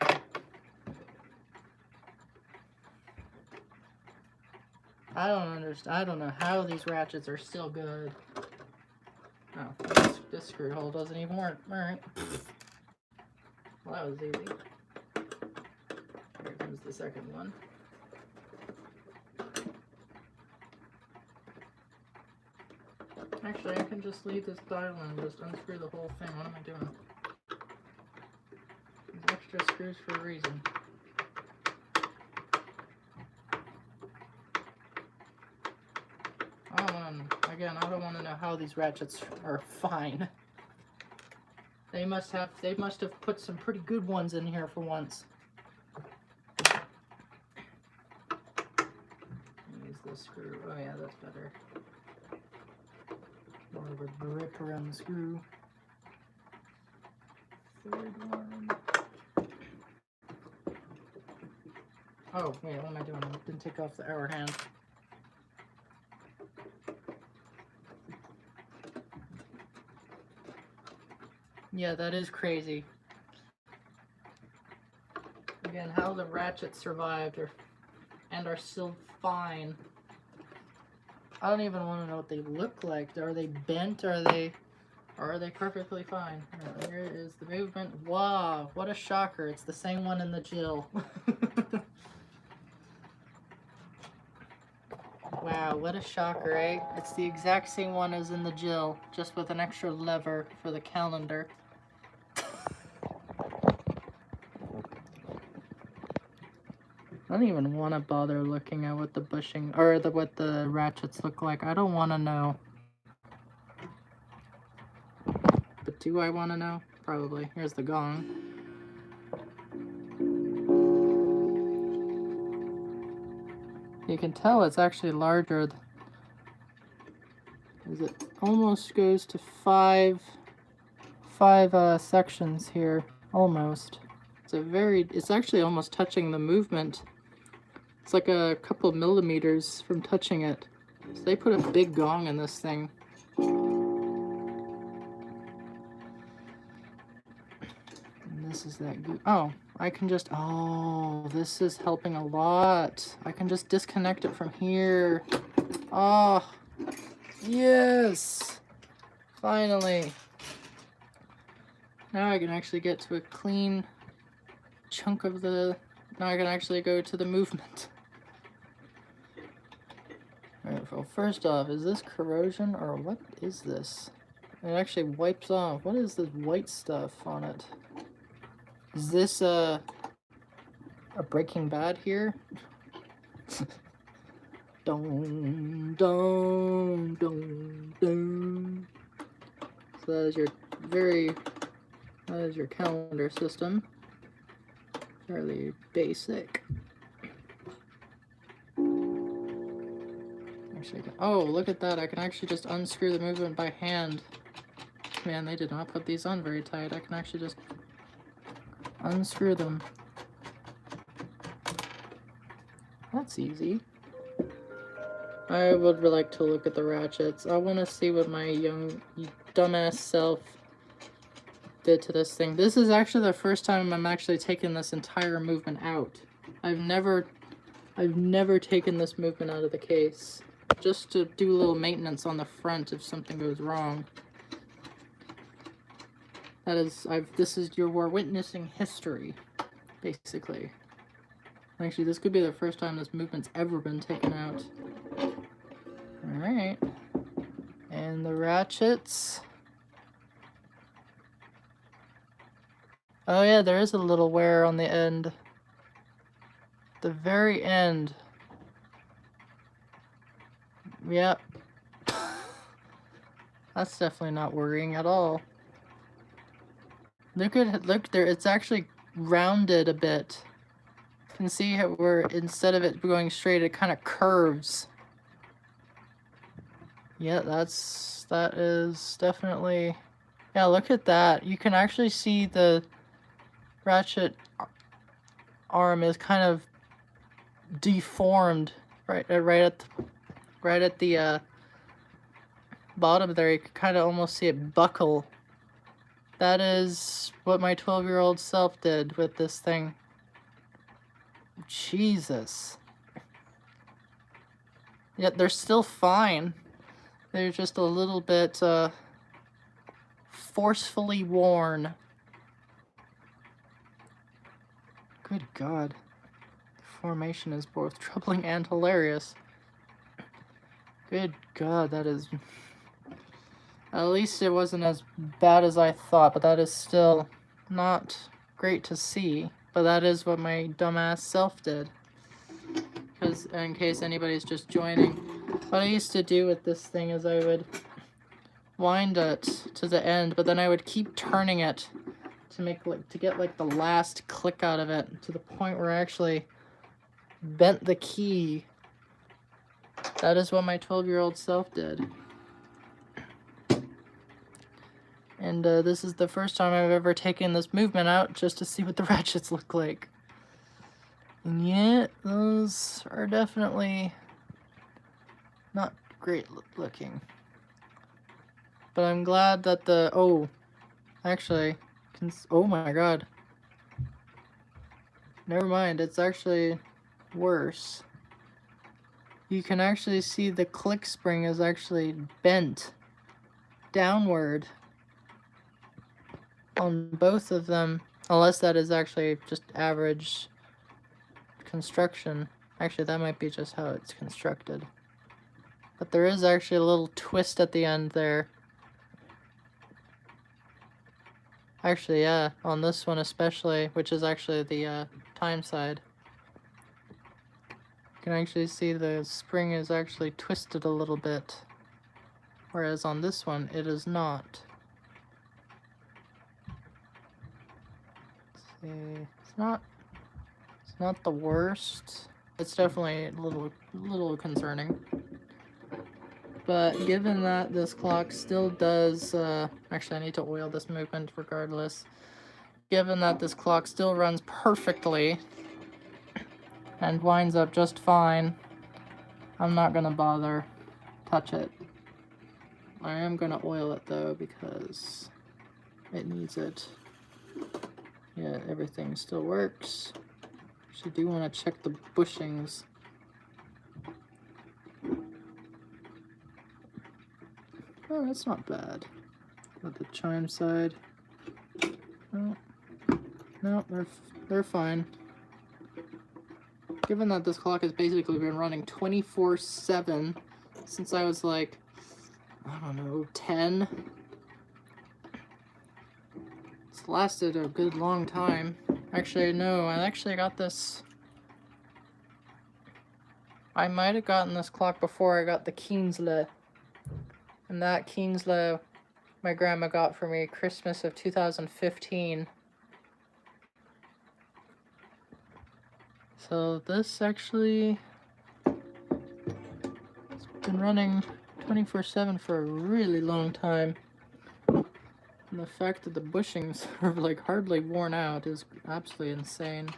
I don't understand. I don't know how these ratchets are still good. Oh, this screw hole doesn't even work. Alright. Well, that was easy. Here comes the second one. Actually, I can just leave this dial and just unscrew the whole thing. What am I doing? There's extra screws for a reason. Again, I don't want to know how these ratchets are fine. They must have put some pretty good ones in here for once. Use this screw. Oh yeah, that's better. More of a grip around the screw. Third one. Oh wait, what am I doing? I didn't take off the hour hand. Yeah, that is crazy. Again, how the ratchets survived and are still fine. I don't even want to know what they look like. Are they bent? Or are they perfectly fine? Here is the movement. Wow, what a shocker. It's the same one in the Jill. Wow, what a shocker, eh? It's the exact same one as in the Jill, just with an extra lever for the calendar. I don't even want to bother looking at what the bushing or what the ratchets look like. I don't want to know. But do I want to know? Probably. Here's the gong. You can tell it's actually larger. As it almost goes to five sections here. Almost. It's actually almost touching the movement. It's like a couple of millimeters from touching it. So they put a big gong in this thing. And this is that oh, I can just, oh, this is helping a lot. I can just disconnect it from here. Oh, yes, finally. Now I can actually get to a clean chunk of now I can actually go to the movement. Alright, well, first off, is this corrosion or what is this? It actually wipes off. What is this white stuff on it? Is this a Breaking Bad here? Dun, dun, dun, dun. So that is your calendar system. Fairly basic. Actually, oh, look at that. I can actually just unscrew the movement by hand. Man, they did not put these on very tight. I can actually just unscrew them. That's easy. I would like to look at the ratchets. I want to see what my young dumbass self did to this thing. This is actually the first time I'm actually taking this entire movement out. I've never taken this movement out of the case. Just to do a little maintenance on the front if something goes wrong. That is, we're witnessing history, basically. Actually, this could be the first time this movement's ever been taken out. Alright. And the ratchets. Oh yeah, there is a little wear on the end. The very end. Yep. That's definitely not worrying at all. Look there, it's actually rounded a bit. You can see how instead of it going straight, it kind of curves. Yeah, that is definitely, yeah, look at that. You can actually see the ratchet arm is kind of deformed right at the bottom there. You can kind of almost see it buckle. That is what my 12-year-old self did with this thing. Jesus. Yet they're still fine. They're just a little bit forcefully worn. Good God. The formation is both troubling and hilarious. Good God, that is... At least it wasn't as bad as I thought, but that is still not great to see. But that is what my dumbass self did. Because, in case anybody's just joining, what I used to do with this thing is I would wind it to the end, but then I would keep turning it to get like the last click out of it, to the point where I actually bent the key. That is what my 12-year-old self did. And this is the first time I've ever taken this movement out just to see what the ratchets look like. And yet, those are definitely not great looking. But I'm glad that oh my God. Never mind, it's actually worse. You can actually see the click spring is actually bent downward on both of them, unless that is actually just average construction. Actually, that might be just how it's constructed. But there is actually a little twist at the end there. Actually, yeah, on this one especially, which is actually the time side. You can actually see the spring is actually twisted a little bit, whereas on this one, it is not. It's not the worst. It's definitely a little concerning. But given that this clock still does, actually I need to oil this movement regardless. Given that this clock still runs perfectly and winds up just fine, I'm not gonna bother touch it. I am gonna oil it though because it needs it. Yeah, everything still works. Actually, do want to check the bushings. Oh, that's not bad. Got the chime side. No, they're fine. Given that this clock has basically been running 24/7 since I was like, I don't know, 10. It's lasted a good long time. Actually, no, I actually got this. I might have gotten this clock before I got the Kienzle. And that Kienzle my grandma got for me Christmas of 2015. So this actually has been running 24/7 for a really long time. And the fact that the bushings are like hardly worn out is absolutely insane.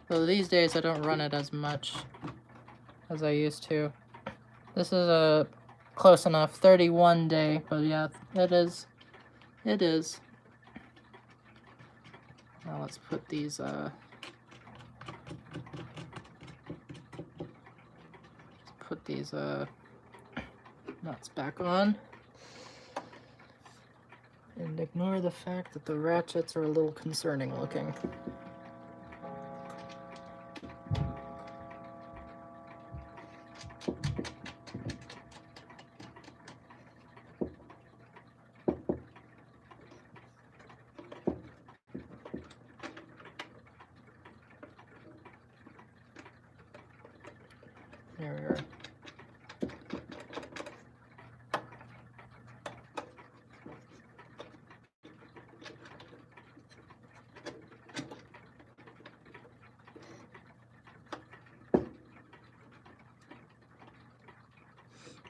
Though these days I don't run it as much as I used to. This is a close enough 31 day, but yeah, it is. It is. Now let's put these nuts back on. And ignore the fact that the ratchets are a little concerning looking. There we are.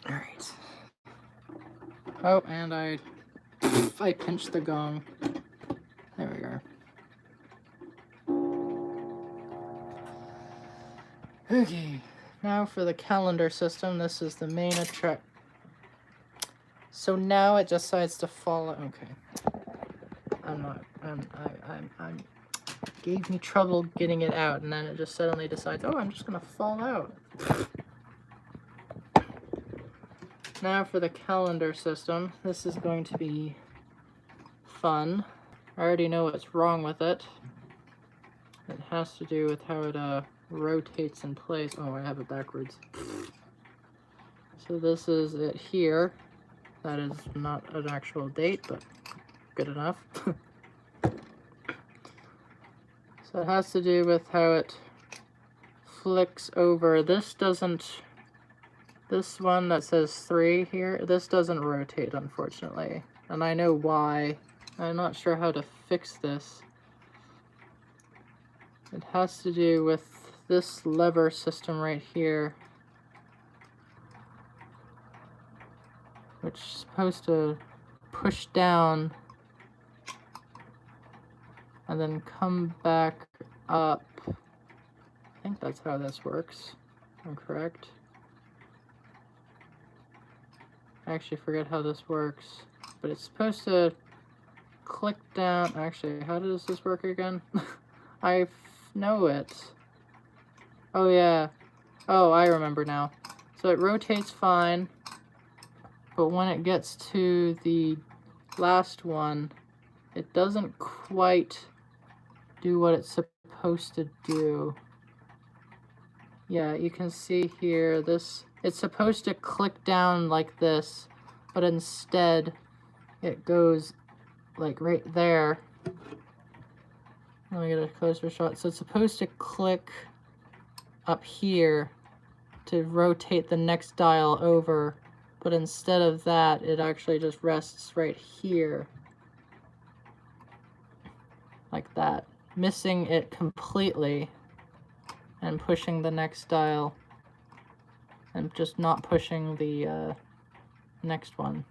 Alright. Oh, and I pinched the gong. There we are. Okay, now for the calendar system. This is the main attract. So now it decides to follow. Okay. I'm gave me trouble getting it out, and then it just suddenly decides, oh, I'm just gonna fall out. Now for the calendar system. This is going to be fun. I already know what's wrong with it. It has to do with how it rotates in place. Oh, I have it backwards. So this is it here. That is not an actual date, but good enough. So it has to do with how it flicks over. This one that says 3 here, this doesn't rotate, unfortunately. And I know why. I'm not sure how to fix this. It has to do with this lever system right here, which is supposed to push down and then come back up. I think that's how this works. I'm correct. I actually forget how this works, but it's supposed to click down. Actually, how does this work again? I know it. Oh yeah. Oh, I remember now. So it rotates fine, but when it gets to the last one, it doesn't quite do what it's supposed to do. Yeah, you can see here, this, it's supposed to click down like this, but instead it goes like right there. Let me get a closer shot. So it's supposed to click up here to rotate the next dial over, but instead of that, it actually just rests right here. Like that. Missing it completely and pushing the next dial and just not pushing the next one.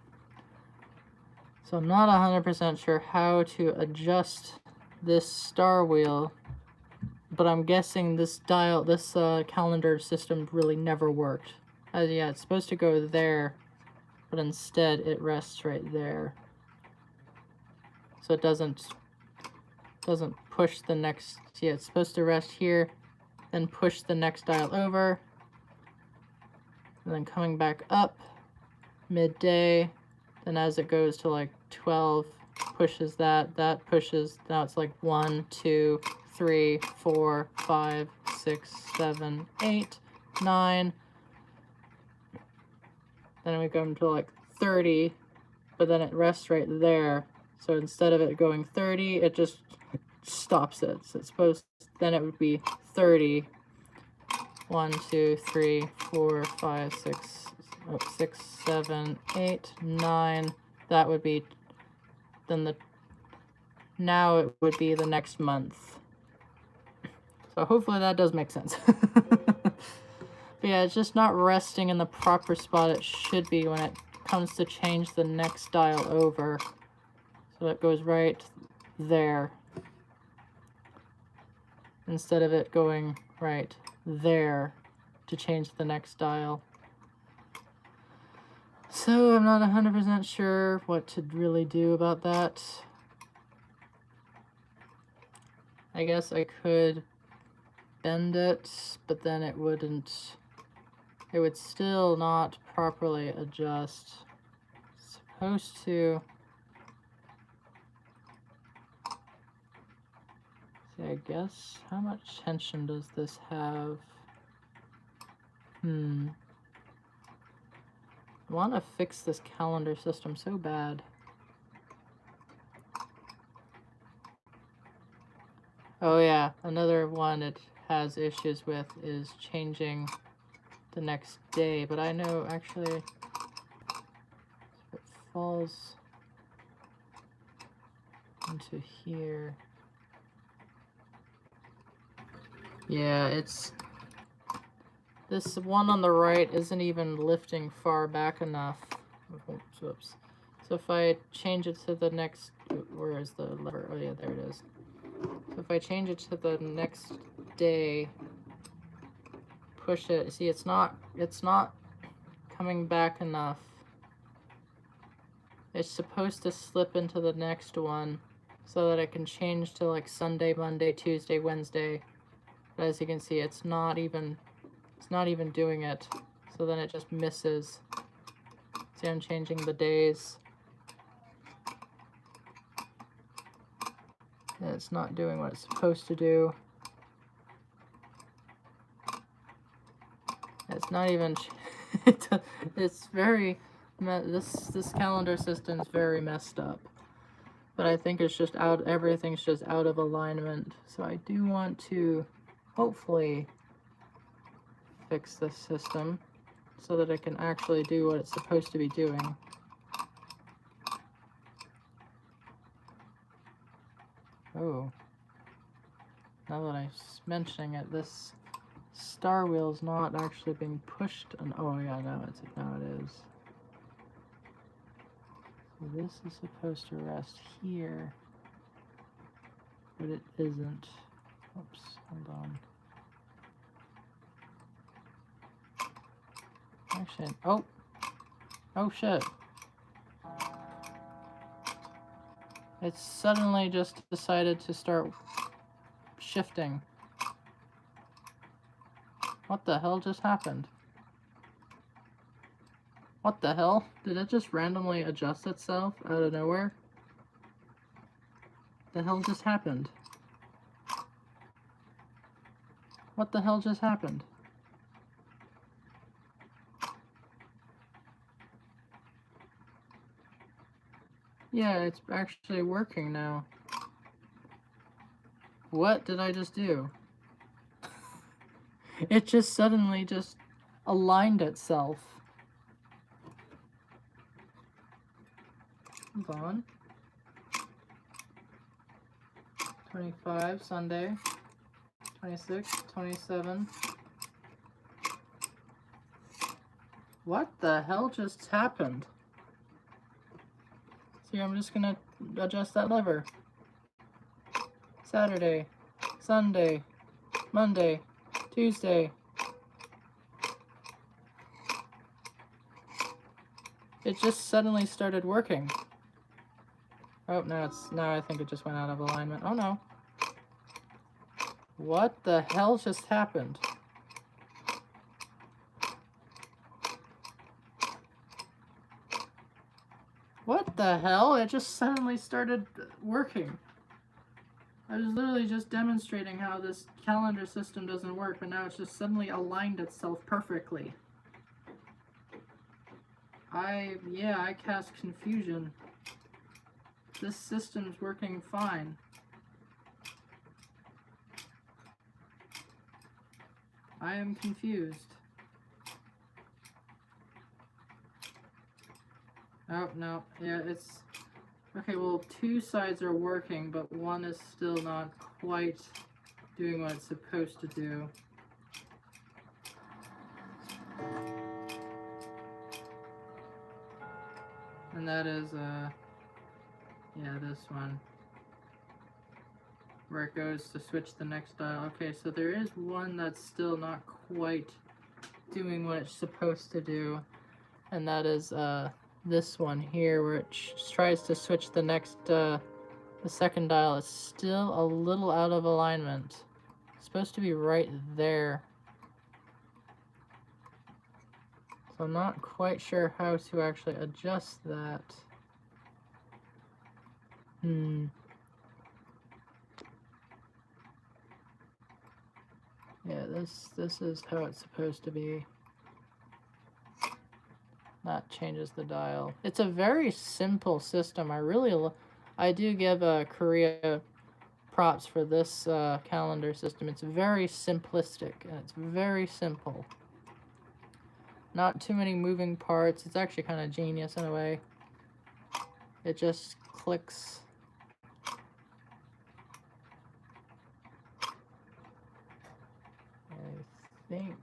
So I'm not 100% sure how to adjust this star wheel, but I'm guessing this dial, this calendar system really never worked. Yeah, it's supposed to go there, but instead it rests right there. So it doesn't push the next, yeah, it's supposed to rest here, then push the next dial over, and then coming back up midday, then as it goes to like 12, pushes that pushes, now it's like 1, 2, 3, 4, 5, 6, 7, 8, 9, then we go to like 30, but then it rests right there. So instead of it going 30, it just stops it. So it's supposed, then it would be 30. 1, 2, 3, 4, 5, 6, 6, 7, 8, 9. That would be, then now it would be the next month. So hopefully that does make sense. But yeah, it's just not resting in the proper spot it should be when it comes to change the next dial over. So it goes right there, instead of it going right there to change the next dial. So I'm not 100% sure what to really do about that. I guess I could bend it, but then it would still not properly adjust. It's supposed to. See, I guess, how much tension does this have? I want to fix this calendar system so bad. Oh yeah, another one it has issues with is changing the next day, but I know actually if it falls into here. Yeah, this one on the right isn't even lifting far back enough. Oops, whoops. So if I change it to the next, where is the lever? Oh yeah, there it is. So if I change it to the next day, push it, see it's not coming back enough. It's supposed to slip into the next one so that I can change to like Sunday, Monday, Tuesday, Wednesday. But as you can see, it's not even doing it. So then it just misses. See, I'm changing the days. And it's not doing what it's supposed to do. It's not even, it's very, this calendar system is very messed up. But I think it's just everything's just out of alignment. So I do want to hopefully fix this system so that it can actually do what it's supposed to be doing. Oh, now that I'm mentioning it, this star wheel is not actually being pushed. Oh yeah, now it is. So this is supposed to rest here, but it isn't. Oops, hold on. Actually, oh shit. It suddenly just decided to start shifting. What the hell just happened? What the hell? Did it just randomly adjust itself out of nowhere? The hell just happened? What the hell just happened? Yeah, it's actually working now. What did I just do? It just suddenly just aligned itself. Hold on. 25, Sunday. 26, 27. What the hell just happened? See, I'm just gonna adjust that lever. Saturday, Sunday, Monday, Tuesday. It just suddenly started working. Oh, now I think it just went out of alignment. Oh no. What the hell just happened? What the hell? It just suddenly started working. I was literally just demonstrating how this calendar system doesn't work, but now it's just suddenly aligned itself perfectly. I cast confusion. This system's working fine. I am confused. Oh, no. Yeah, it's... Okay, well, two sides are working, but one is still not quite doing what it's supposed to do. And that is, yeah, this one. Where it goes to switch the next dial. Okay, so there is one that's still not quite doing what it's supposed to do. And that is, this one here, where it tries to switch the next, the second dial. It's still a little out of alignment. It's supposed to be right there. So I'm not quite sure how to actually adjust that. Yeah, this is how it's supposed to be. That changes the dial. It's a very simple system. I do give Korea props for this calendar system. It's very simplistic and it's very simple. Not too many moving parts. It's actually kind of genius in a way. It just clicks. I think.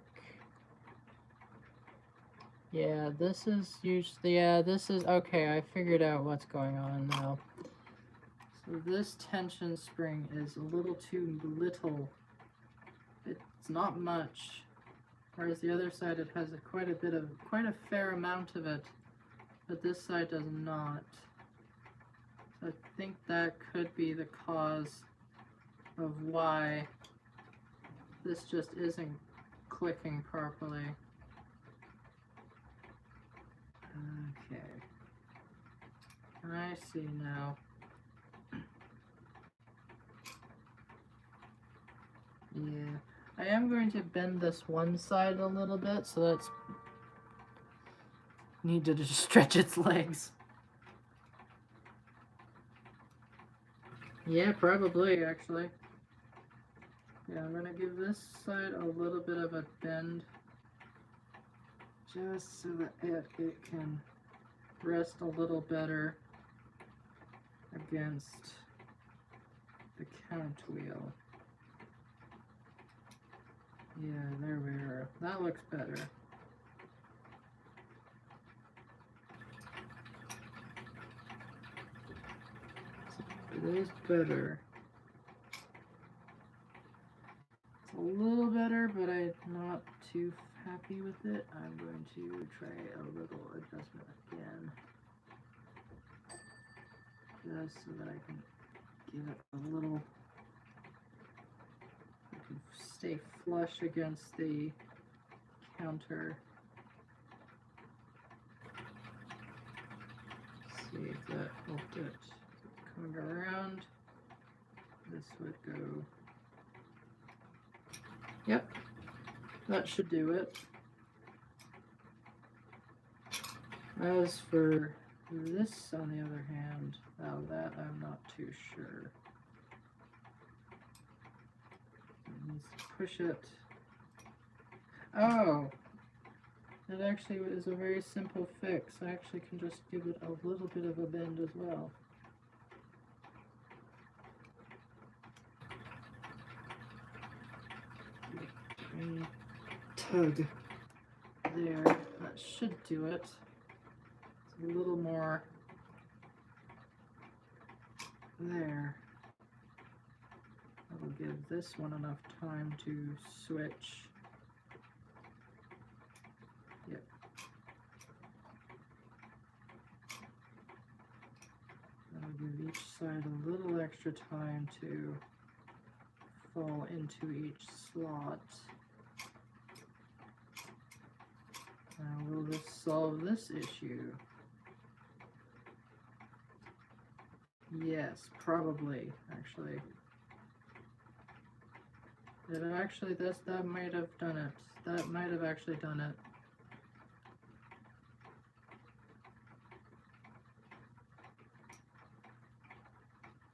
Yeah, this is usually, yeah, this is, okay, I figured out what's going on now. So this tension spring is a little too little. It's not much. Whereas the other side, it has quite a fair amount of it, but this side does not. So I think that could be the cause of why this just isn't clicking properly. Okay. I see now. Yeah. I am going to bend this one side a little bit, so that's need to just stretch its legs. Yeah, probably, actually. Yeah, I'm gonna give this side a little bit of a bend, just so that it can rest a little better against the count wheel. Yeah, there we are. That looks better. It is better. It's a little better, but I'm not too happy with it. I'm going to try a little adjustment again, just so that I can give it a little, I can stay flush against the counter. See if that helped it. Coming around, this would go. Yep, that should do it. As for this, on the other hand, now that I'm not too sure. It needs to push it. Oh! It actually is a very simple fix. I actually can just give it a little bit of a bend as well. And tug there. That should do it. It's a little more there. That'll give this one enough time to switch. Yep. That'll give each side a little extra time to fall into each slot. Now, will this solve this issue? Yes, probably, actually. It actually, that might have done it. That might have actually done it.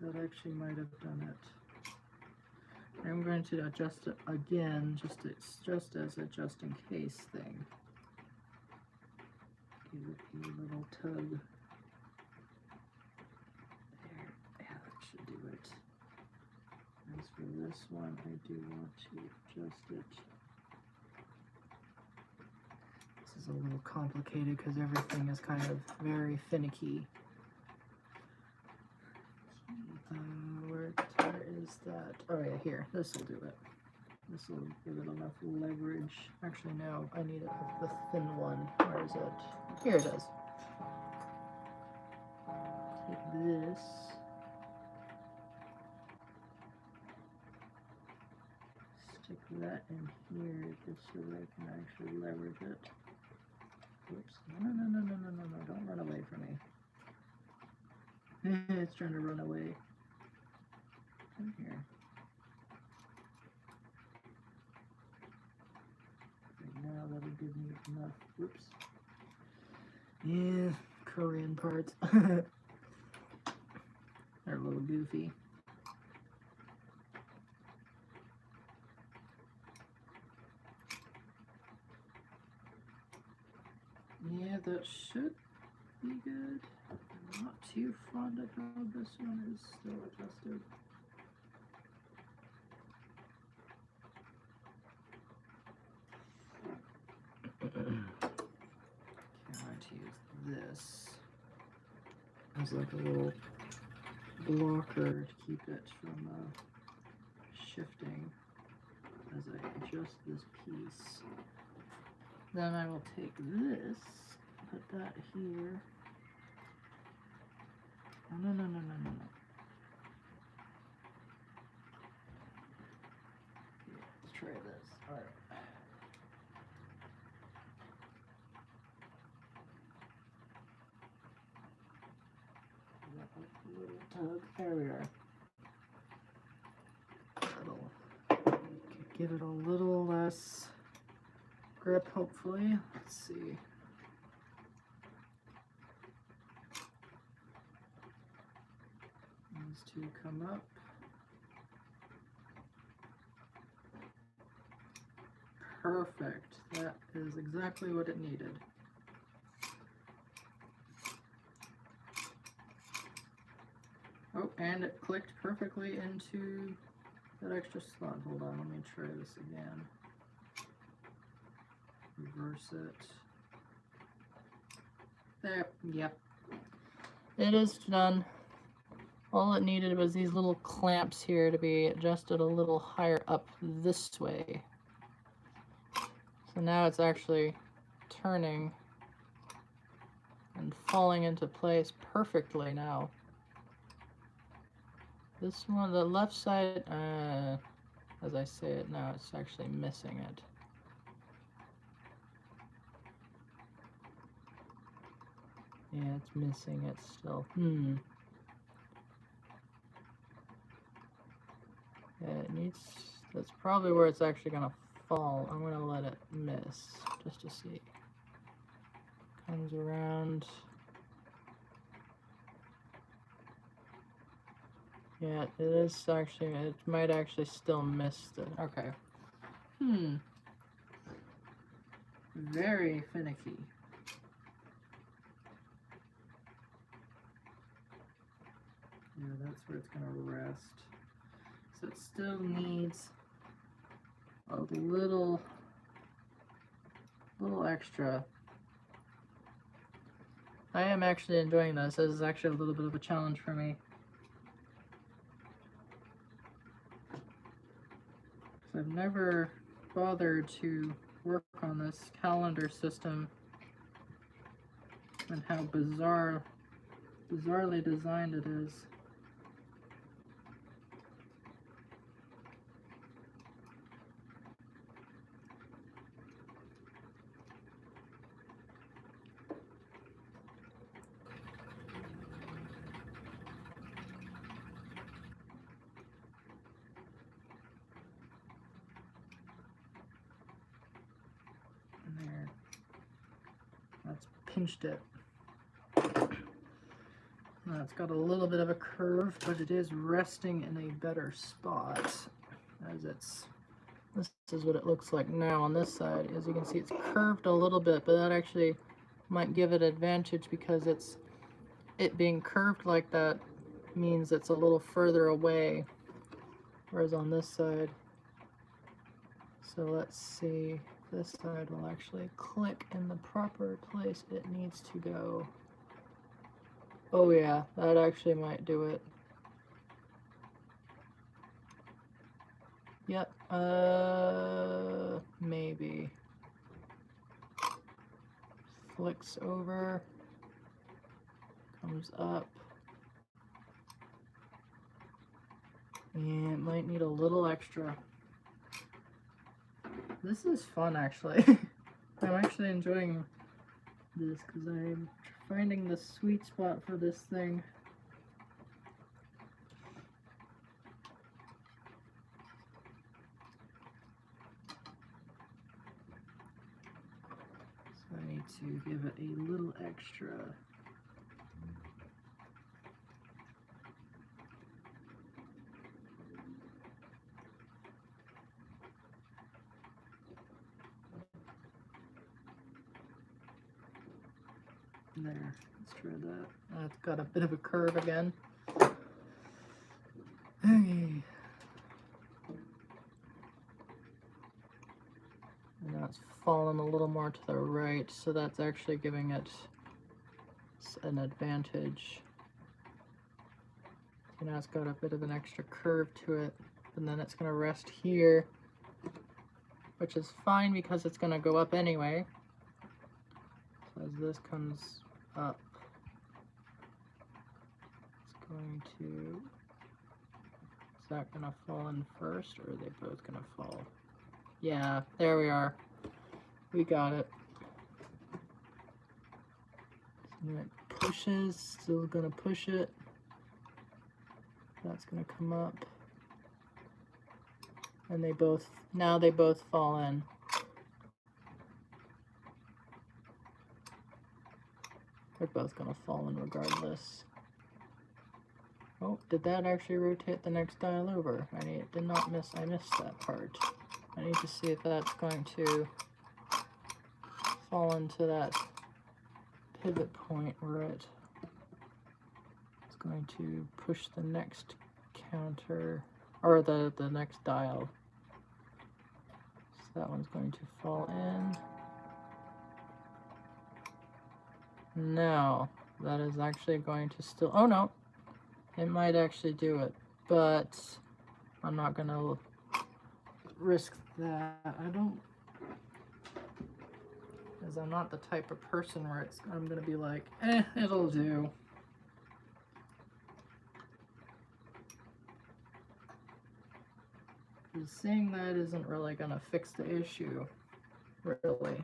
That actually might have done it. I'm going to adjust it again, just as a just in case thing. Give it a little tug. There, yeah, that should do it. As for this one, I do want to adjust it is a little complicated because everything is kind of very finicky. Where is that? Oh yeah, here. This will do it. This will give it enough leverage. Actually, no, I need the thin one. Where is it? Here it is. Take this. Stick that in here just so that I can actually leverage it. Oops. No, don't run away from me. It's trying to run away. Come here. Right now that'll give me enough. Whoops. Yeah, Korean parts. They're a little goofy. Yeah, that should be good. I'm not too fond of how this one is still adjusted. Trying to use this as like a little blocker to keep it from shifting as I adjust this piece. Then I will take this, put that here. Oh, no. Let's try this. All right. Little tug. There we are. That'll give it a little less grip, hopefully. Let's see. These two come up. Perfect. That is exactly what it needed. Oh, and it clicked perfectly into that extra slot. Hold on, let me try this again. Reverse it. There, yep. It is done. All it needed was these little clamps here to be adjusted a little higher up this way. So now it's actually turning and falling into place perfectly now. This one, the left side, as I say it now, it's actually missing it. Yeah, it's missing it still. Yeah, it needs, that's probably where it's actually gonna fall. I'm gonna let it miss, just to see. Comes around. Yeah, it is actually, it might actually still miss it. Okay. Very finicky. Yeah, that's where it's gonna rest. So it still needs a little extra. I am actually enjoying this. This is actually a little bit of a challenge for me. I've never bothered to work on this calendar system and how bizarrely designed it is. There. That's pinched it. Now it's got a little bit of a curve, but it is resting in a better spot. As this is what it looks like now on this side. As you can see, it's curved a little bit, but that actually might give it advantage because it being curved like that means it's a little further away, whereas on this side. So let's see. this side will actually click in the proper place it needs to go. Oh yeah, that actually might do it. Yep, maybe. Flicks over, comes up. And it might need a little extra. This is fun, actually. I'm actually enjoying this because I'm finding the sweet spot for this thing. So I need to give it a little extra. There, let's try that. It's got a bit of a curve again. Okay. And now it's fallen a little more to the right, so that's actually giving it an advantage. So now it's got a bit of an extra curve to it, and then it's going to rest here, which is fine because it's going to go up anyway. So as this comes up, it's going to, is that going to fall in first, or are they both going to fall? Yeah, there we are. We got it. So it pushes, still going to push it. That's going to come up. And they both, now they both fall in. They're both going to fall in regardless. Oh, did that actually rotate the next dial over? I did not miss, I missed that part. I need to see if that's going to fall into that pivot point where it's going to push the next counter, or the next dial. So that one's going to fall in. Now, that is actually going to still, oh no, it might actually do it, but I'm not going to risk that. I don't, because I'm not the type of person where I'm going to be like, it'll do. Because saying that isn't really going to fix the issue, really.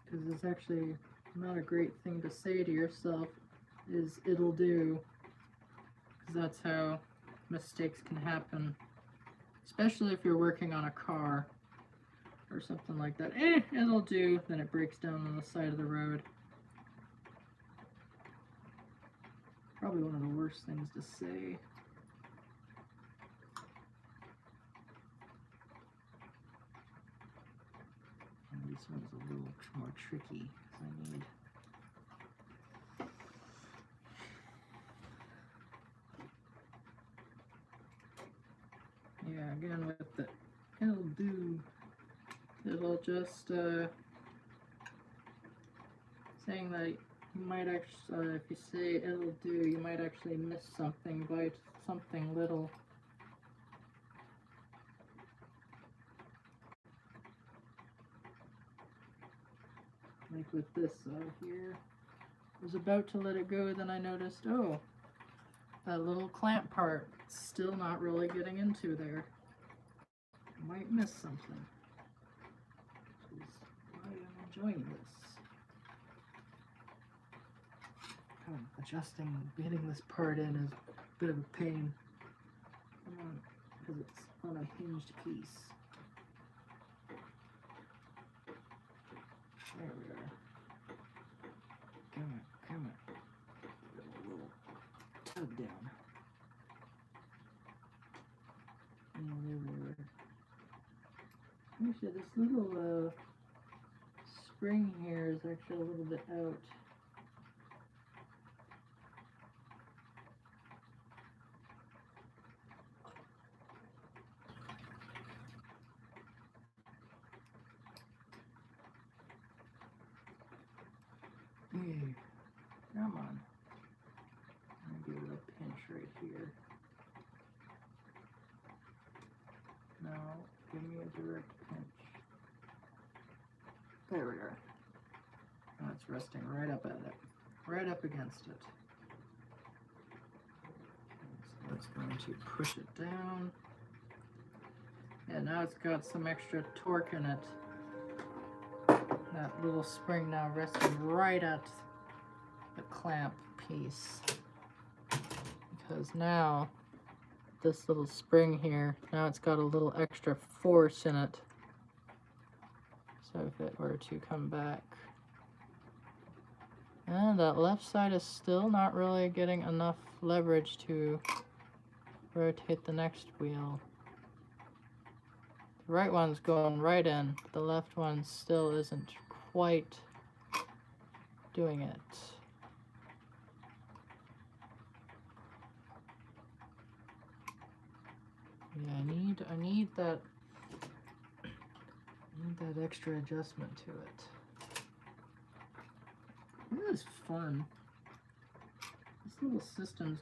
Because it's actually not a great thing to say to yourself, is it'll do. Because that's how mistakes can happen. Especially if you're working on a car or something like that. It'll do. Then it breaks down on the side of the road. Probably one of the worst things to say. And this one's a little more tricky because I need... Yeah, again with the it'll do, it'll just, saying that you might actually, if you say it'll do, you might actually miss something by something little. Like with this here. I was about to let it go, then I noticed, oh, that little clamp part still not really getting into there. Might miss something. Which is why I'm enjoying this. Adjusting, getting this part in is a bit of a pain. Because it's on a hinged piece. There we are. Come on. Give it a little tug down. And there we are. Actually, this little spring here is actually a little bit out. Okay. Come on. I'll give it a pinch right here. Now, give me a direct pinch. There we are. Now it's resting right up at it. Right up against it. Okay, so that's going to push it down. And now it's got some extra torque in it. That little spring now resting right at the clamp piece. Because now, this little spring here, now it's got a little extra force in it. So if it were to come back. And that left side is still not really getting enough leverage to rotate the next wheel. The right one's going right in, the left one still isn't quite doing it. Yeah, I need that extra adjustment to it. This is fun. This little system's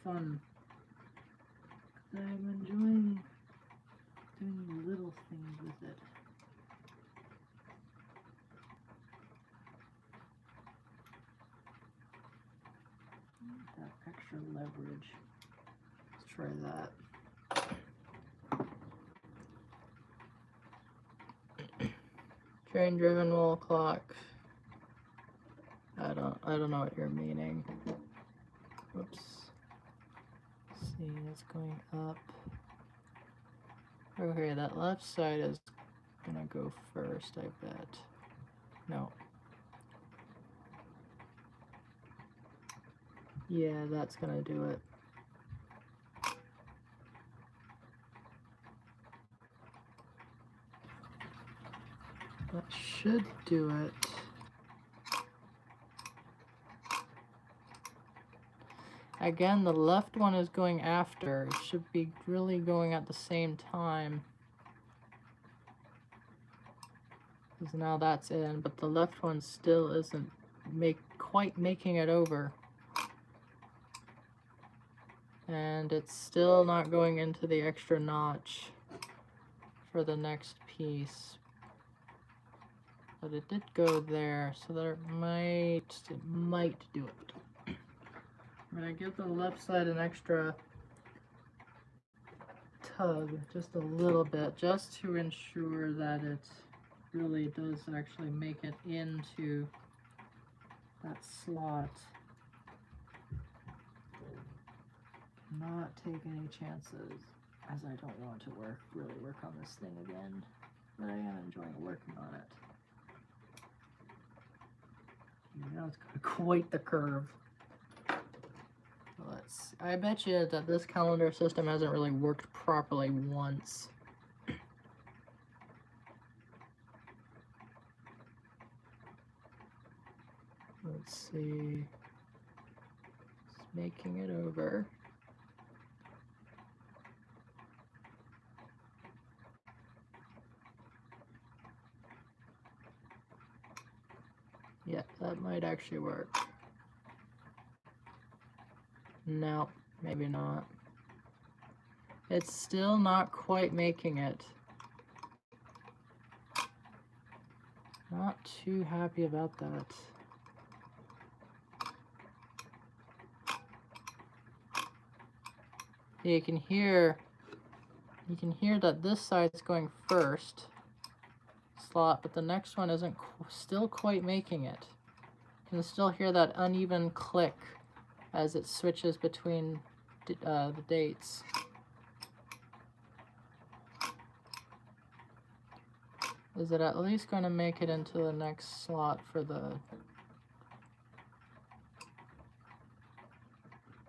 fun. I'm enjoying doing little things with it. That extra leverage. Let's try that. Train driven wall clock. I don't know what you're meaning. Whoops. Let's see, it's going up. Okay, that left side is gonna go first, I bet. No. Yeah, that's gonna do it. That should do it. Again, the left one is going after. It should be really going at the same time. Because now that's in, but the left one still isn't quite making it over. And it's still not going into the extra notch for the next piece. But it did go there, so that it might do it. I'm gonna give the left side an extra tug, just a little bit, just to ensure that it really does actually make it into that slot. Not take any chances, as I don't want to really work on this thing again, but I am enjoying working on it. Now it's got quite the curve. I bet you that this calendar system hasn't really worked properly once. Let's see. It's making it over. Yeah, that might actually work. No, maybe not. It's still not quite making it. Not too happy about that. You can hear that this side's going first slot, but the next one isn't still quite making it. You can still hear that uneven click as it switches between the dates. Is it at least going to make it into the next slot for the...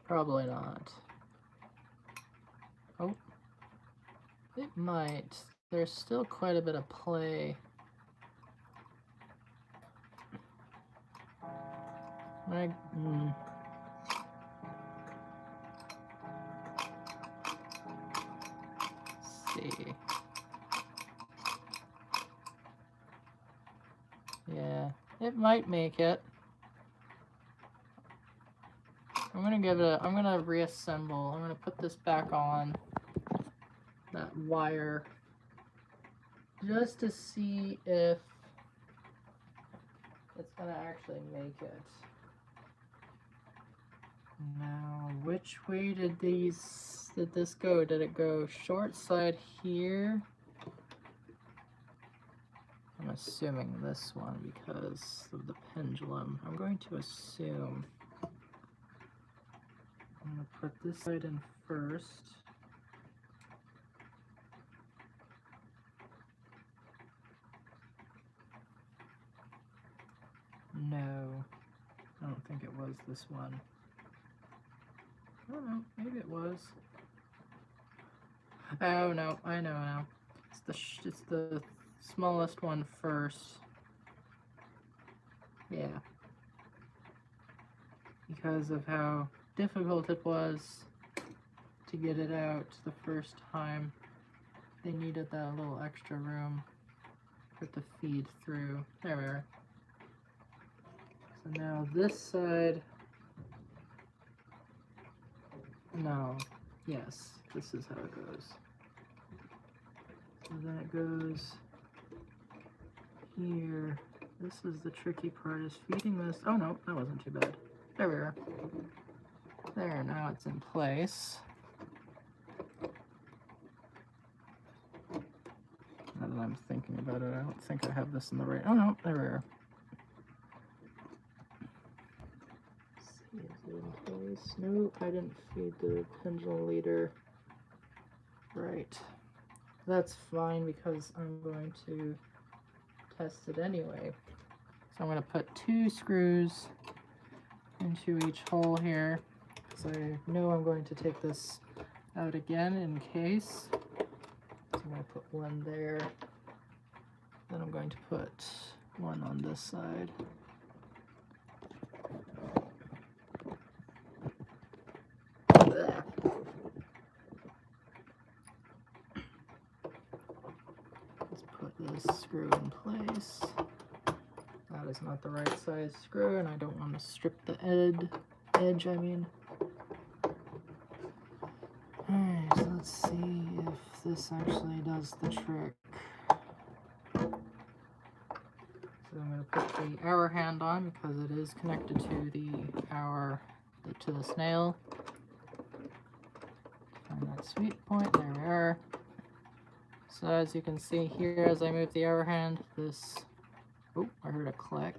Probably not. Oh, it might. There's still quite a bit of play. Let's see. Yeah, it might make it. I'm gonna reassemble. I'm gonna put this back on that wire just to see if it's gonna actually make it. Now, which way did this go? Did it go short side here? I'm assuming this one because of the pendulum. I'm going to assume. I'm going to put this side in first. No, I don't think it was this one. I don't know, maybe it was. Oh no, I know now. It's the smallest one first. Yeah. Because of how difficult it was to get it out the first time, they needed that little extra room for it to feed through. There we are. So now this side. No. Yes, this is how it goes. So then it goes here. This is the tricky part, is feeding this. Oh no, that wasn't too bad. There we are. There, now it's in place. Now that I'm thinking about it, I don't think I have this in the right. Oh no, there we are. Is it in place? Nope, I didn't feed the pendulum leader. Right. That's fine because I'm going to test it anyway. So I'm going to put 2 screws into each hole here because I know I'm going to take this out again in case. So I'm going to put one there. Then I'm going to put one on this side. Let's put this screw in place. That is not the right size screw, and I don't want to strip the edge, I mean. Alright, so let's see if this actually does the trick. So I'm going to put the hour hand on because it is connected to the snail. Find that sweet point, there we are. So as you can see here, as I move the hour hand, this, oh, I heard a click.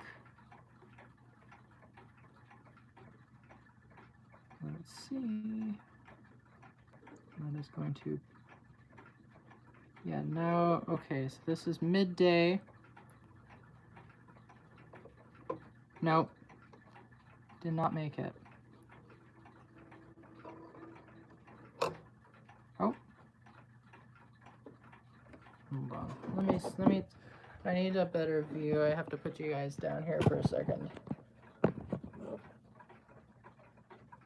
Let's see. That is going to, yeah, now, okay, so this is midday. Nope, did not make it. Oh. Hold on, let me, I need a better view. I have to put you guys down here for a second.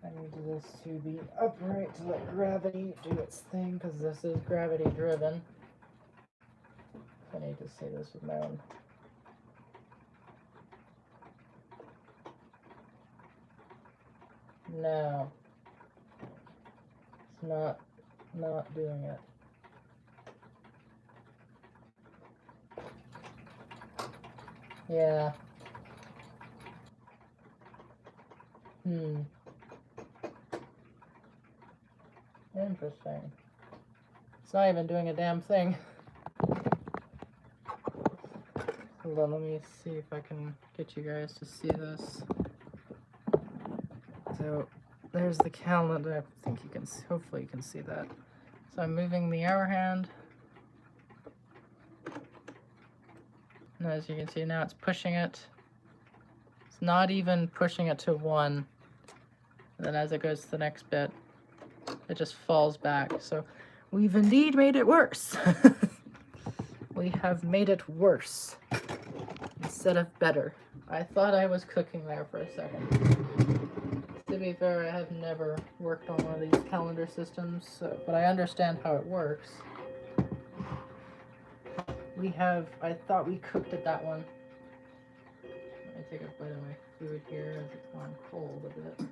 I need this to be upright to let gravity do its thing, because this is gravity driven. I need to see this with my own. No. It's not doing it. Yeah. Interesting. It's not even doing a damn thing. Hold on, let me see if I can get you guys to see this. So there's the calendar. I think you can see, hopefully you can see that. So I'm moving the hour hand. And as you can see now, it's pushing it. It's not even pushing it to 1. And then as it goes to the next bit, it just falls back. So we've indeed made it worse. We have made it worse instead of better. I thought I was cooking there for a second. To be fair, I have never worked on one of these calendar systems, but I understand how it works. I thought we cooked at that one. Let me take a bite of my food here as it's gone cold a bit.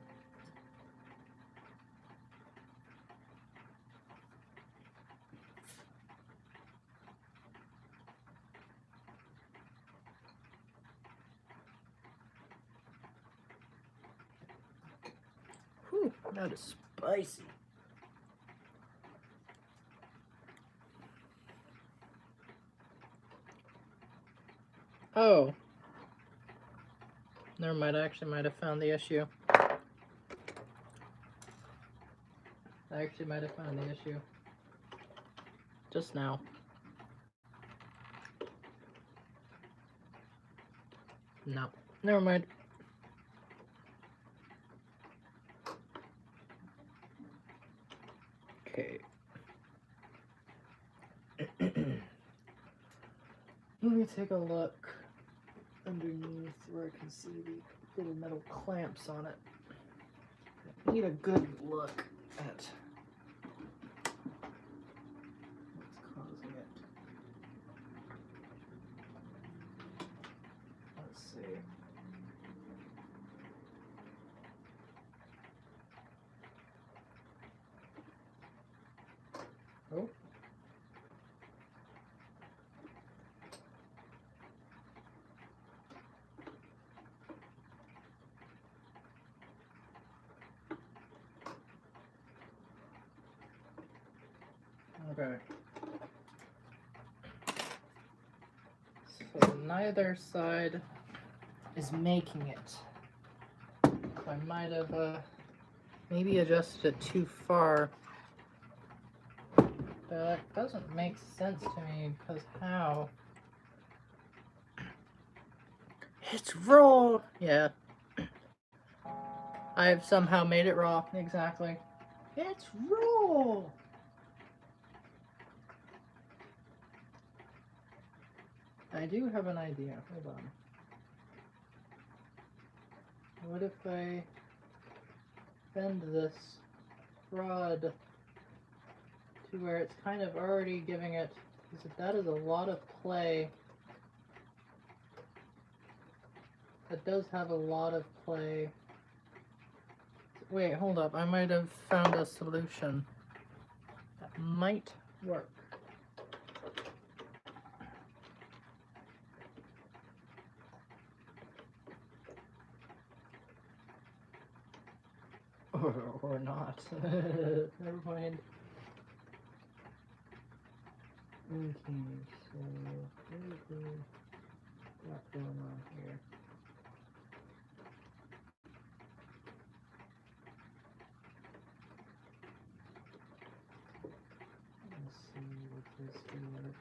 That is spicy. Oh. Never mind, I actually might have found the issue. Just now. No. Never mind. Okay. Let me take a look underneath where I can see the little metal clamps on it. I need a good look at what's causing it. Let's see. Oh. Okay. So neither side is making it. I might have maybe adjusted it too far. But that doesn't make sense to me, because how? It's raw! Yeah. I've somehow made it raw. Exactly. It's raw! I do have an idea. Hold on. What if I bend this rod to where it's kind of already giving it, because that is a lot of play. That does have a lot of play. Wait, hold up. I might have found a solution that might work. Or not. Never mind. Okay, so what is what's going on here? Let's see what this can work.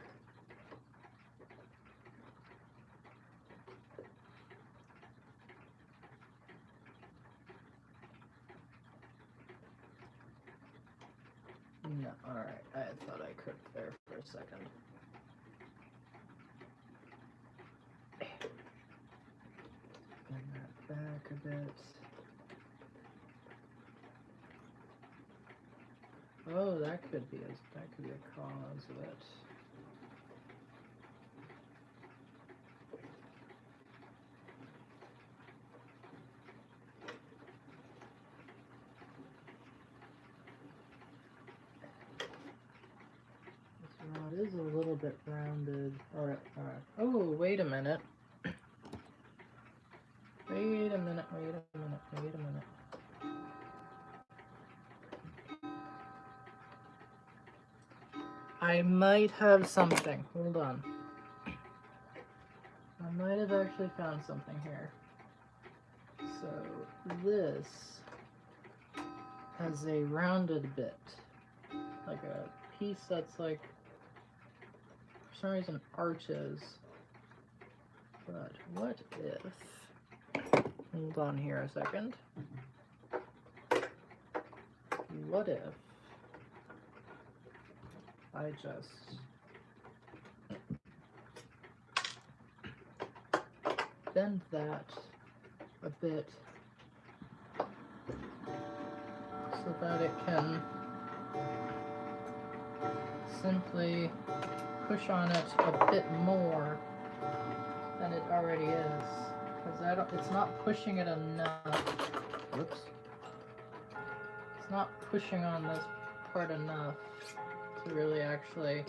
No, alright. I thought I could there for a second. Bring that back a bit. Oh, that could be a cause of it. This rod is a little bit rounded. Alright. Oh, wait a minute. Wait a minute. I might have something. Hold on. I might have actually found something here. So this has a rounded bit. Like a piece that's like, for some reason, arches. But what if, hold on here a second. What if I just bend that a bit so that it can simply push on it a bit more than it already is, because it's not pushing it enough. Whoops. It's not pushing on this part enough to really actually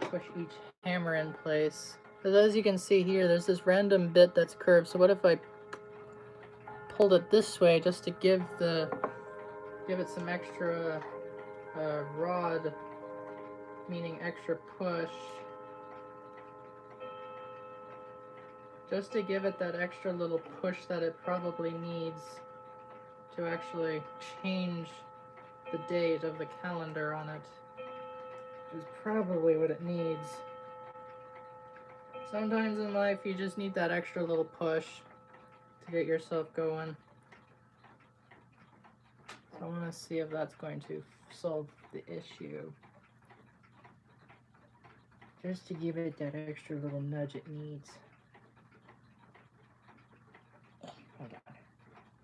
push each hammer in place. Because as you can see here, there's this random bit that's curved. So what if I pulled it this way just to give the give it some extra rod, meaning extra push, just to give it that extra little push that it probably needs to actually change the date of the calendar on it, is probably what it needs. Sometimes in life you just need that extra little push to get yourself going. So I want to see if that's going to solve the issue. Just to give it that extra little nudge it needs. Hold on.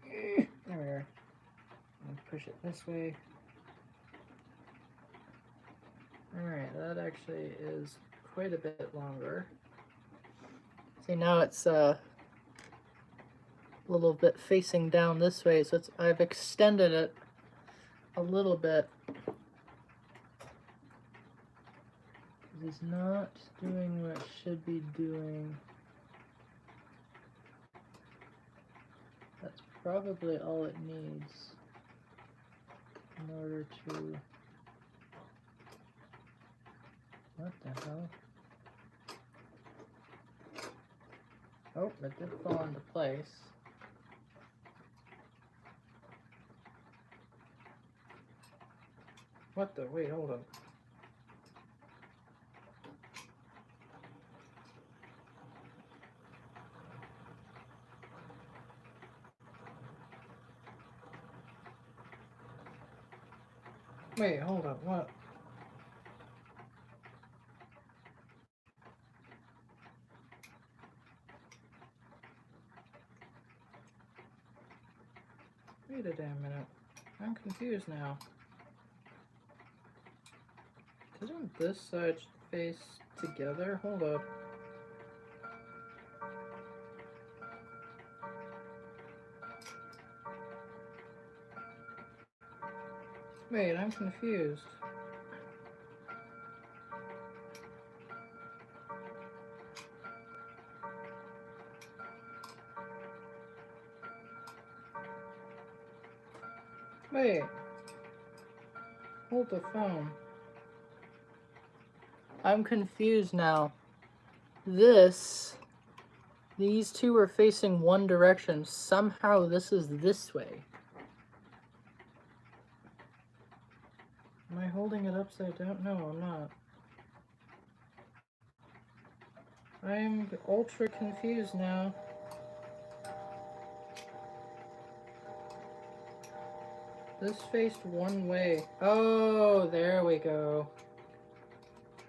There we are. Push it this way. Alright, that actually is quite a bit longer. See, now it's a little bit facing down this way, so I've extended it a little bit. He's not doing what it should be doing. That's probably all it needs in order to... What the hell? Oh, that did fall into place. What the? Wait, hold on. Wait, hold on, what? Wait a damn minute. I'm confused now. Doesn't this side face together? Hold up. Wait, I'm confused. Wait. Hold the phone. I'm confused now. These two are facing one direction. Somehow this is this way. Am I holding it upside down? No, I'm not. I'm ultra confused now. This faced one way. Oh, there we go.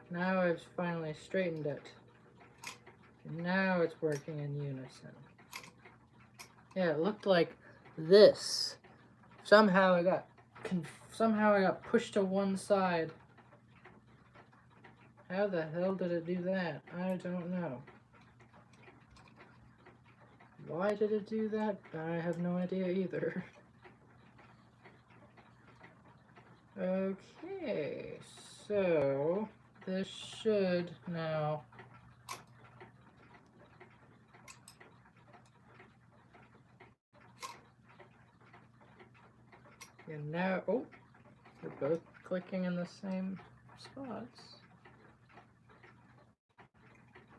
Now I've finally straightened it. And now it's working in unison. Yeah, it looked like this. Somehow I got pushed to one side. How the hell did it do that? I don't know. Why did it do that? I have no idea either. Okay, so this should now and now they're both clicking in the same spots.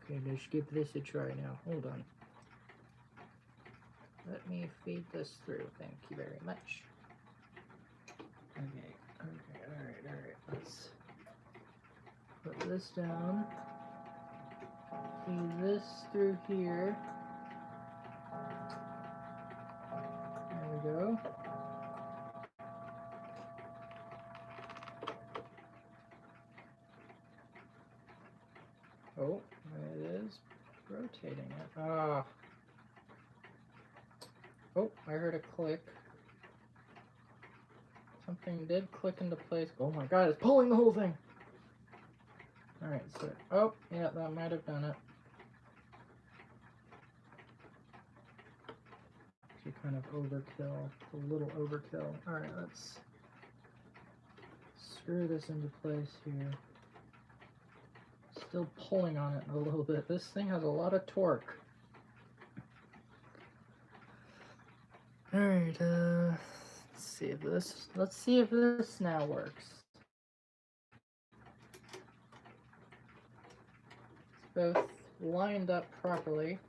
Okay, let's give this a try now. Hold on. Let me feed this through. Thank you very much. Okay, alright. Let's put this down. Feed this through here. There we go. Oh, it is rotating it. Ah. Oh, I heard a click. Something did click into place. Oh my god, it's pulling the whole thing! Alright, so... Oh, yeah, that might have done it. Actually kind of overkill. A little overkill. Alright, let's screw this into place here. Still pulling on it a little bit. This thing has a lot of torque. Alright, Let's see if this now works. It's both lined up properly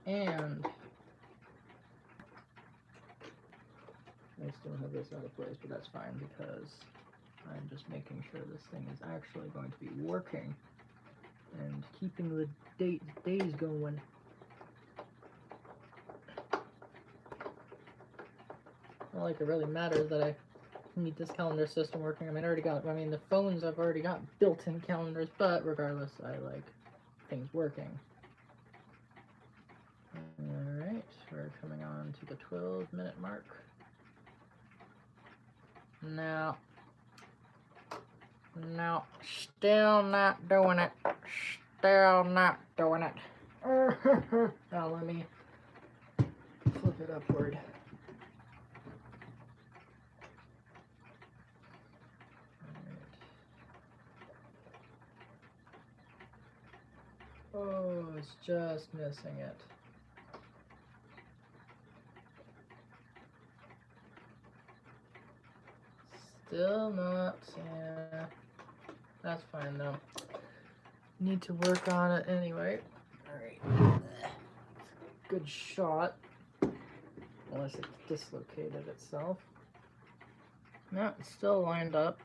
and I still have this out of place, but that's fine because I'm just making sure this thing is actually going to be working and keeping the days going. Not like it really matters that I need this calendar system working. I mean, the phones I've already got built-in calendars, but regardless, I like things working. Alright, we're coming on to the 12-minute mark. No, still not doing it. Still not doing it. Now let me flip it upward. Oh, it's just missing it. Still not, yeah. That's fine though. Need to work on it anyway. Alright. Good shot. Unless it dislocated itself. No, it's still lined up.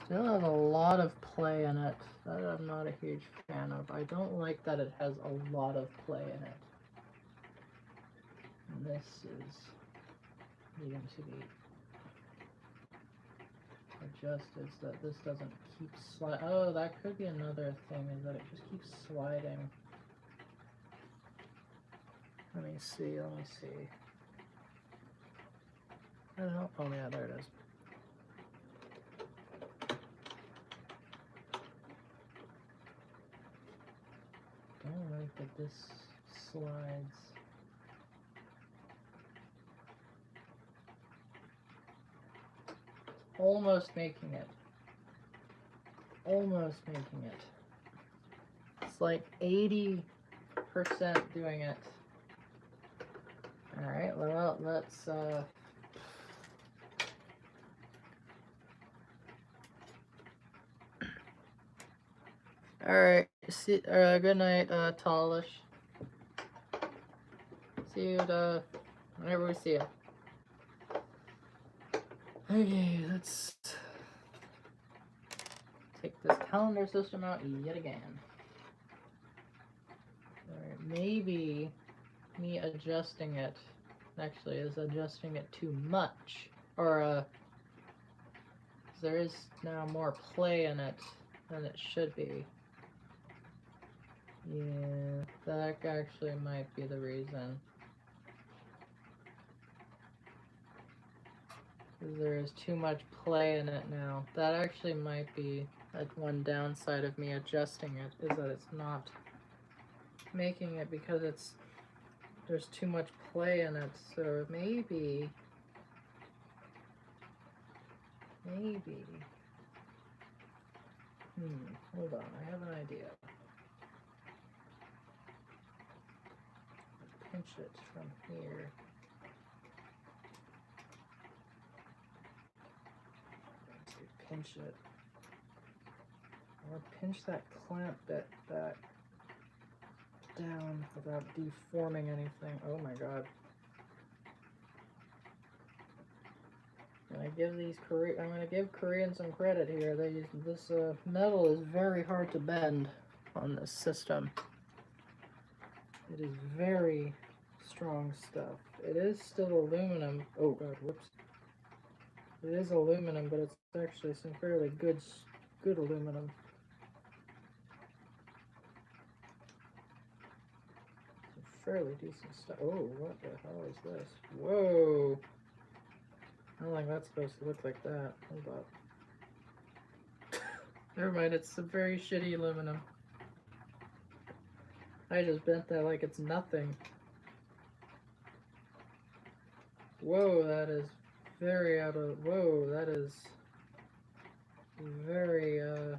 Still has a lot of play in it. That I'm not a huge fan of. I don't like that it has a lot of play in it. And this is needing to be adjusted so that this doesn't keep sliding. Oh, that could be another thing, is that it just keeps sliding. Let me see. Oh, yeah, there it is. Don't like that this slides. Almost making it. It's like 80% doing it. Alright, well, let's Alright, good night, Tallish. See you whenever we see you. Okay, let's take this calendar system out yet again. Alright, maybe me adjusting it actually is adjusting it too much. Or, there is now more play in it than it should be. Yeah, that actually might be the reason. There is too much play in it now. That actually might be one downside of me adjusting it, is that it's not making it because there's too much play in it. So maybe hold on, I have an idea. Pinch it from here. Pinch it. Or pinch that clamp bit back down without deforming anything. Oh my god. I'm gonna give Korean some credit here. This metal is very hard to bend on this system. It is very strong stuff. It is still aluminum. Oh god, whoops. It is aluminum, but it's actually some fairly good aluminum. Some fairly decent stuff. Oh, what the hell is this? Whoa! I don't think that's supposed to look like that. Hold up. Never mind, it's some very shitty aluminum. I just bent that like it's nothing. Whoa, that is very that is very, I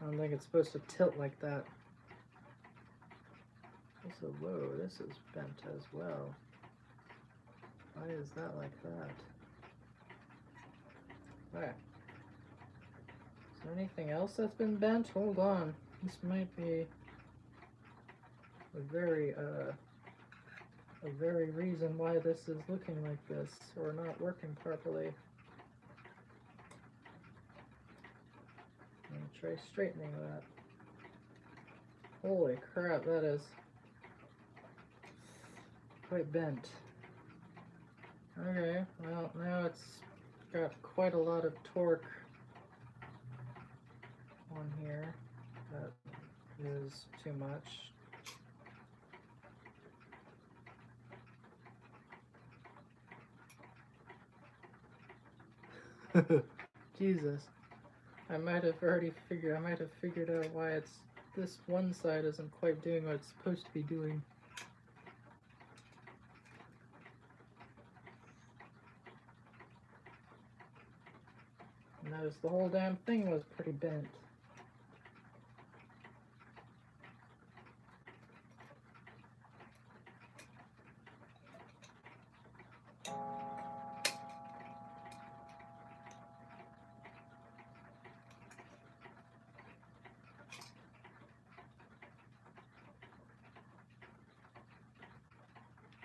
don't think it's supposed to tilt like that. So, whoa, this is bent as well. Why is that like that? Okay. Is there anything else that's been bent? Hold on. This might be a very reason why this is looking like this or not working properly. I'm gonna try straightening that. Holy crap, that is quite bent. Okay, well, now it's got quite a lot of torque on here. That is too much. Jesus. I might have figured out why this one side isn't quite doing what it's supposed to be doing. Notice the whole damn thing was pretty bent.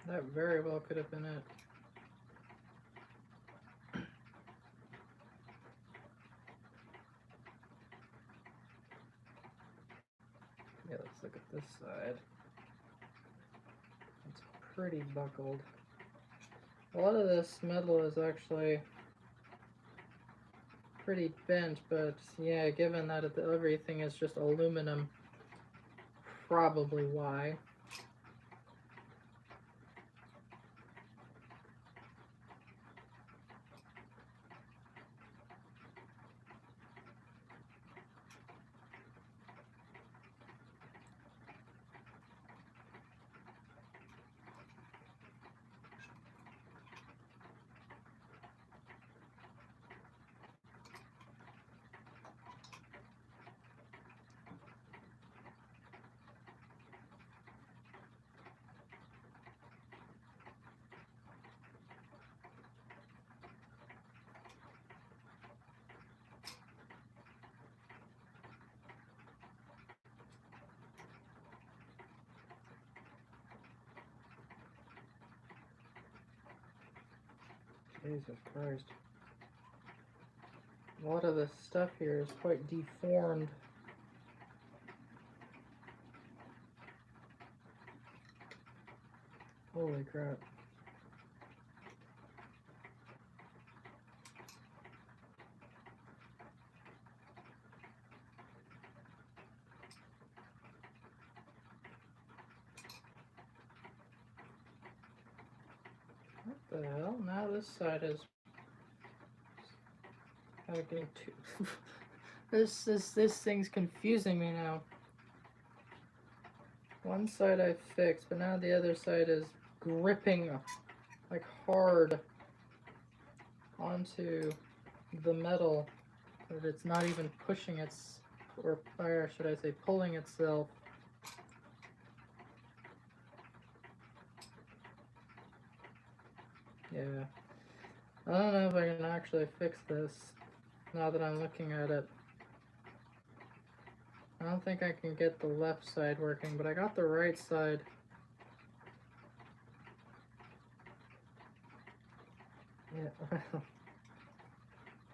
That very well could have been it. Yeah, let's look at this side. It's pretty buckled. A lot of this metal is actually pretty bent, but yeah, given that everything is just aluminum, probably why. Jesus Christ. A lot of the stuff here is quite deformed. Holy crap. What the hell? Now this side is getting too this thing's confusing me now. One side I fixed, but now the other side is gripping like hard onto the metal, but it's not even pushing or should I say pulling itself. Yeah. I don't know if I can actually fix this now that I'm looking at it. I don't think I can get the left side working, but I got the right side. Yeah, well,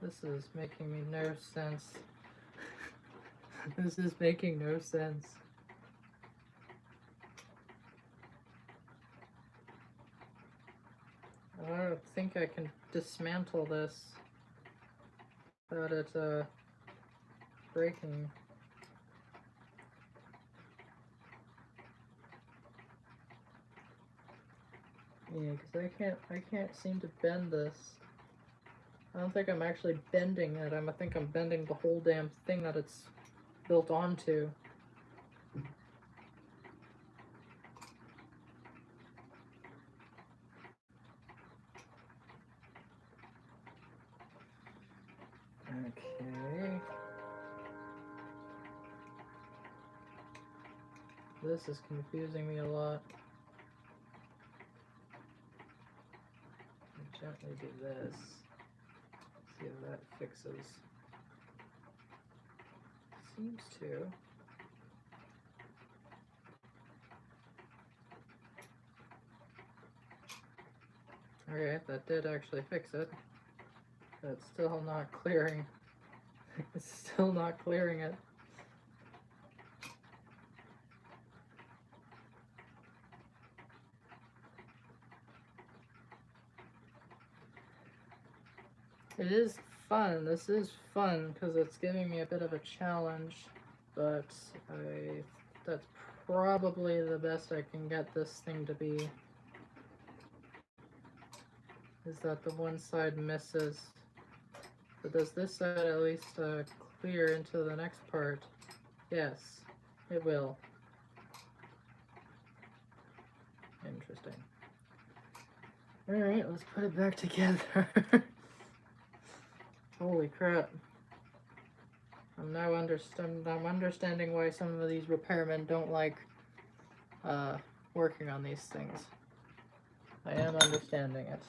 this is making me no sense. This is making no sense. I don't think I can dismantle this without it breaking. Yeah, because I can't seem to bend this. I don't think I'm actually bending it. I think I'm bending the whole damn thing that it's built onto. Okay. This is confusing me a lot. Gently do this. See if that fixes. Seems to. Okay, that did actually fix it. But it's still not clearing. It's still not clearing it. It is fun. This is fun because it's giving me a bit of a challenge, but that's probably the best I can get this thing to be. Is that the one side misses? But does this side at least clear into the next part? Yes, it will. Interesting. Alright, let's put it back together. Holy crap. I'm now understanding why some of these repairmen don't like working on these things. I am understanding it.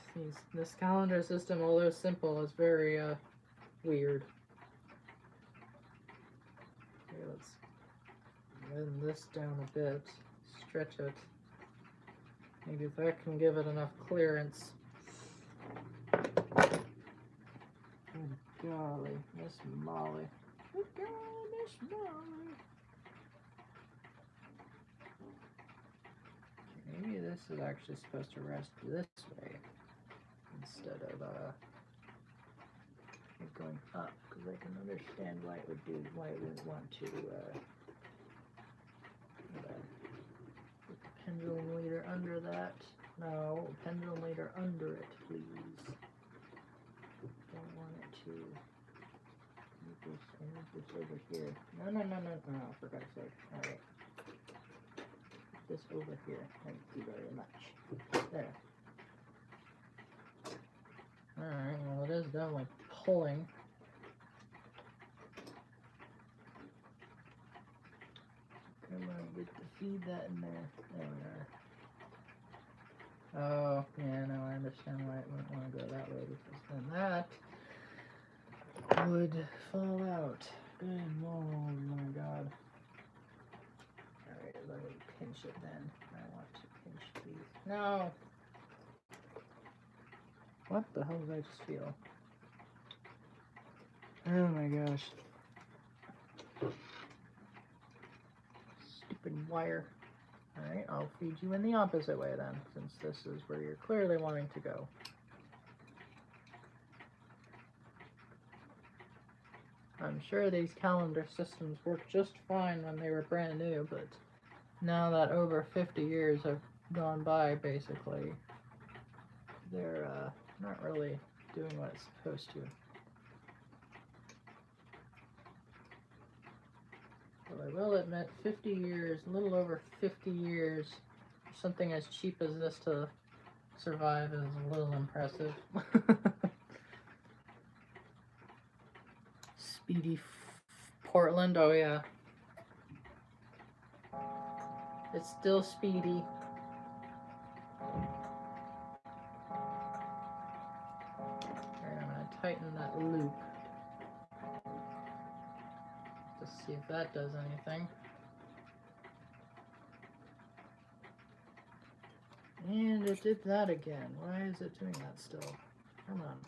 This calendar system, although simple, is very weird. Okay, let's bend this down a bit, stretch it. Maybe that can give it enough clearance. Good golly, Miss Molly. Good golly, Miss Molly. Okay, maybe this is actually supposed to rest this way instead of going up, because I can understand why it would want to put the pendulum leader under that. No, pendulum leader under it, please. Don't want it to move this over here. No, for God's sake. Alright. This over here. Thank you very much. There. Alright, well it is definitely pulling. Come on, feed that in there. There we are. Oh, yeah, no, I understand why it wouldn't want to go that way, because then that would fall out. Good lord, my god. Alright, let me pinch it then. I want to pinch these. No! What the hell did I just feel? Oh my gosh. Stupid wire. Alright, I'll feed you in the opposite way then, since this is where you're clearly wanting to go. I'm sure these calendar systems worked just fine when they were brand new, but now that over 50 years have gone by, basically, they're not really doing what it's supposed to. But I will admit, 50 years, a little over 50 years, something as cheap as this to survive is a little impressive. Speedy Portland, oh yeah. It's still speedy. Alright, I'm gonna tighten that loop. Just see if that does anything. And it did that again. Why is it doing that still? Come on.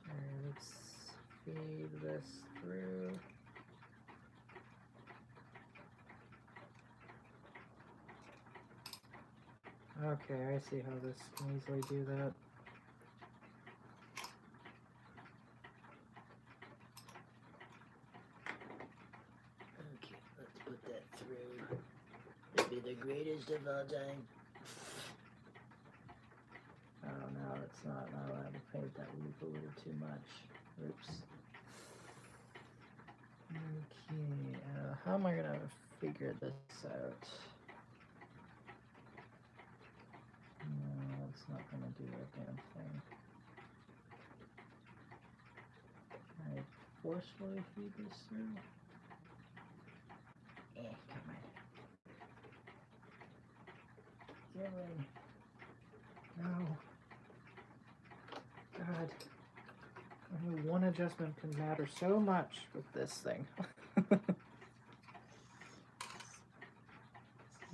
Alright, let's feed this through. Okay, I see how this can easily do that. Okay, let's put that through. It'd be the greatest of all time. Oh no, it's not. No, I painted that loop a little too much. Oops. Okay, how am I gonna figure this out? No, it's not gonna do a damn thing. Alright, forcefully feed this through? Come on. Get in. No. God. Only one adjustment can matter so much with this thing. This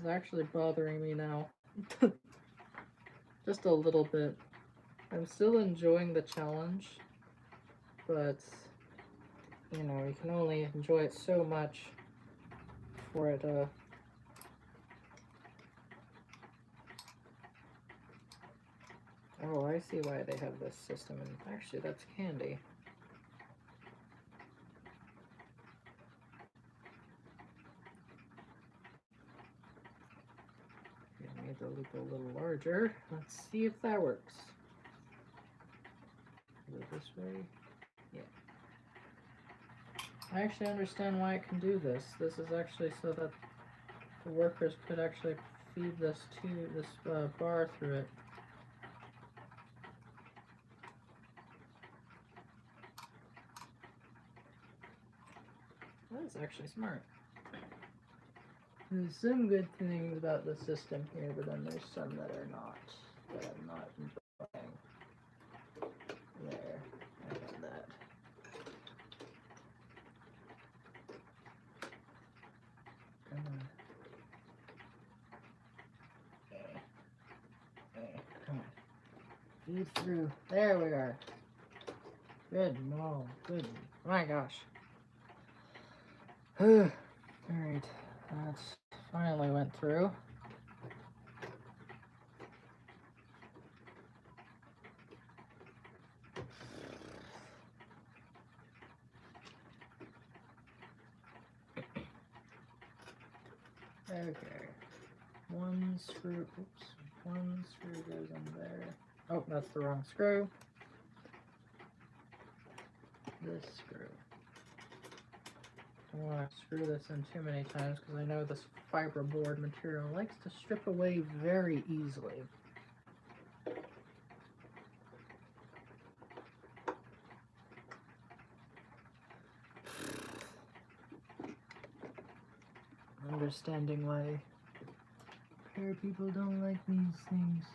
is actually bothering me now. Just a little bit. I'm still enjoying the challenge, but you know, you can only enjoy it so much before it oh, I see why they have this system, and actually that's candy. Made the loop a little larger. Let's see if that works. Go this way. Yeah. I actually understand why it can do this. This is actually so that the workers could actually feed this to this bar through it. That's actually smart. There's some good things about the system here, but then there's some that are not, that I'm not enjoying. There, I got that. Come on. Come on. Feed through. There we are. Good, no, good. My gosh. Alright, that finally went through. Okay, one screw, oops, one screw goes in there. Oh, that's the wrong screw. This screw. I don't want to screw this in too many times because I know this fiberboard material likes to strip away very easily. Understanding why repair people don't like these things.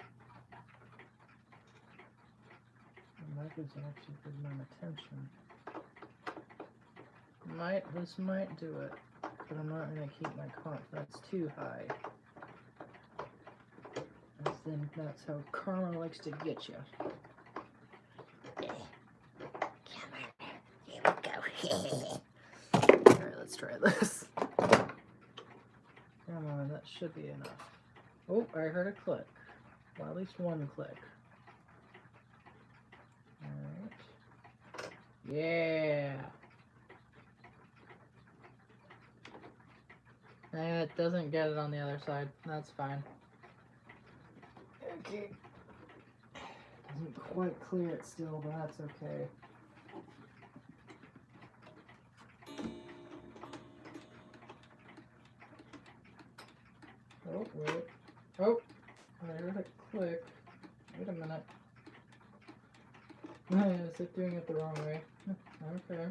And that gives an actually good amount of tension. This might do it, but I'm not going to keep my confidence too high. I think that's how karma likes to get you. Come on, here we go. Alright, let's try this. Come on, that should be enough. Oh, I heard a click. Well, at least one click. Alright. Yeah! It doesn't get it on the other side. That's fine. Okay. Doesn't quite clear it still, but that's okay. Oh, wait. Oh! I heard a click. Wait a minute. Is it doing it the wrong way? Okay.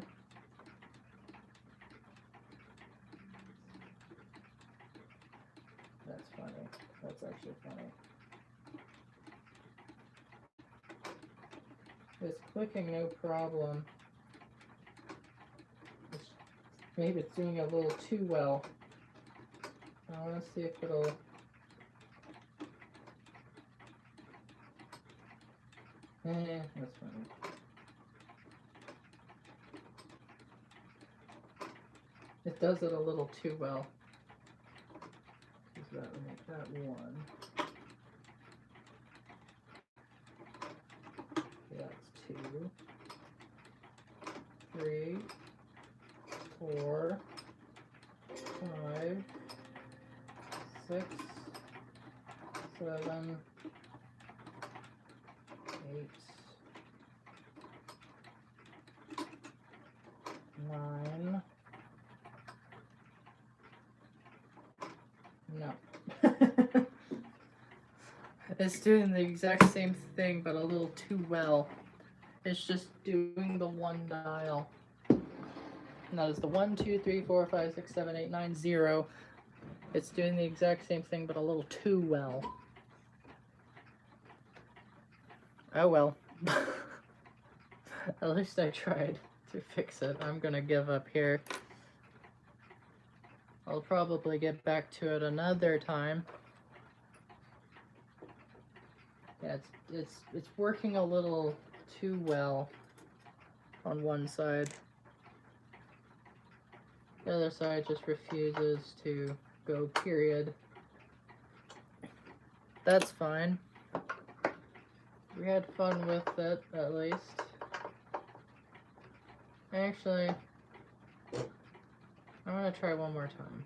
That's funny. That's actually funny. It's clicking no problem. Maybe it's doing it a little too well. I want to see if it'll... that's funny. It does it a little too well. So that would make that one. That's 2, 3, 4, 5, 6, 7, 8, 9. No. It's doing the exact same thing, but a little too well. It's just doing the one dial. And that is the 1, 2, 3, 4, 5, 6, 7, 8, 9, 0. It's doing the exact same thing, but a little too well. Oh well. At least I tried to fix it. I'm gonna give up here. I'll probably get back to it another time. Yeah, it's working a little too well on one side. The other side just refuses to go, period. That's fine. We had fun with it, at least. Actually, I'm gonna try one more time.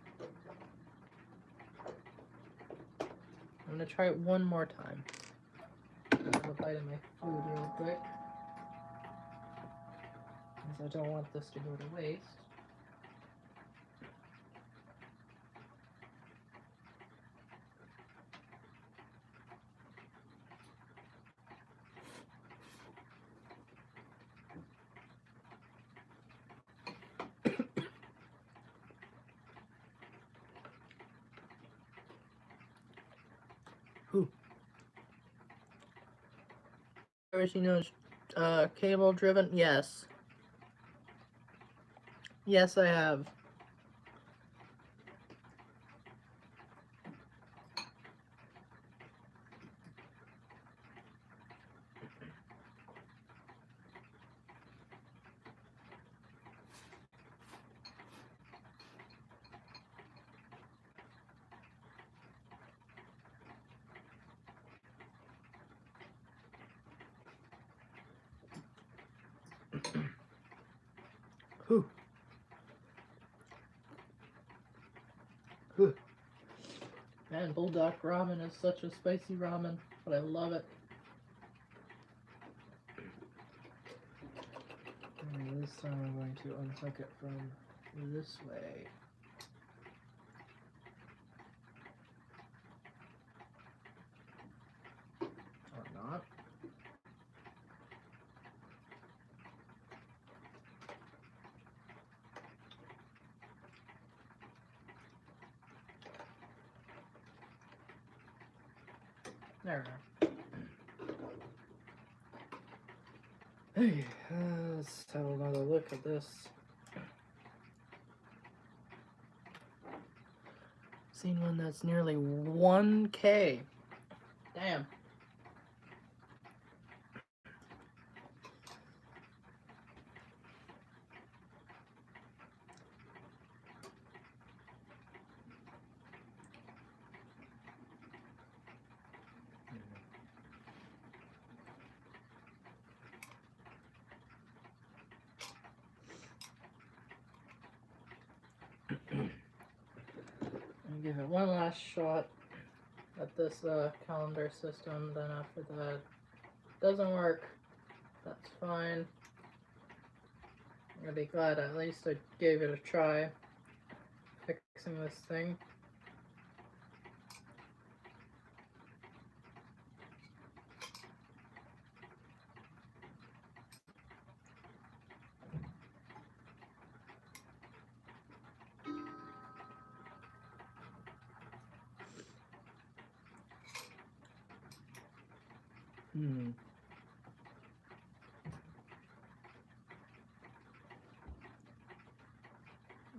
I'm gonna try it one more time. Have a bite of my food real quick, because I don't want this to go to waste. Ooh. She knows cable driven? Yes. Yes, I have. Whew. Whew. Man, Bulldog ramen is such a spicy ramen, but I love it. And this time I'm going to unhook it from this way. Or not. There we go. Hey, let's have another look at this. Seen one that's nearly 1K. Damn. I'll give it one last shot at this calendar system, then after that doesn't work, that's fine. I'm gonna be glad at least I gave it a try fixing this thing.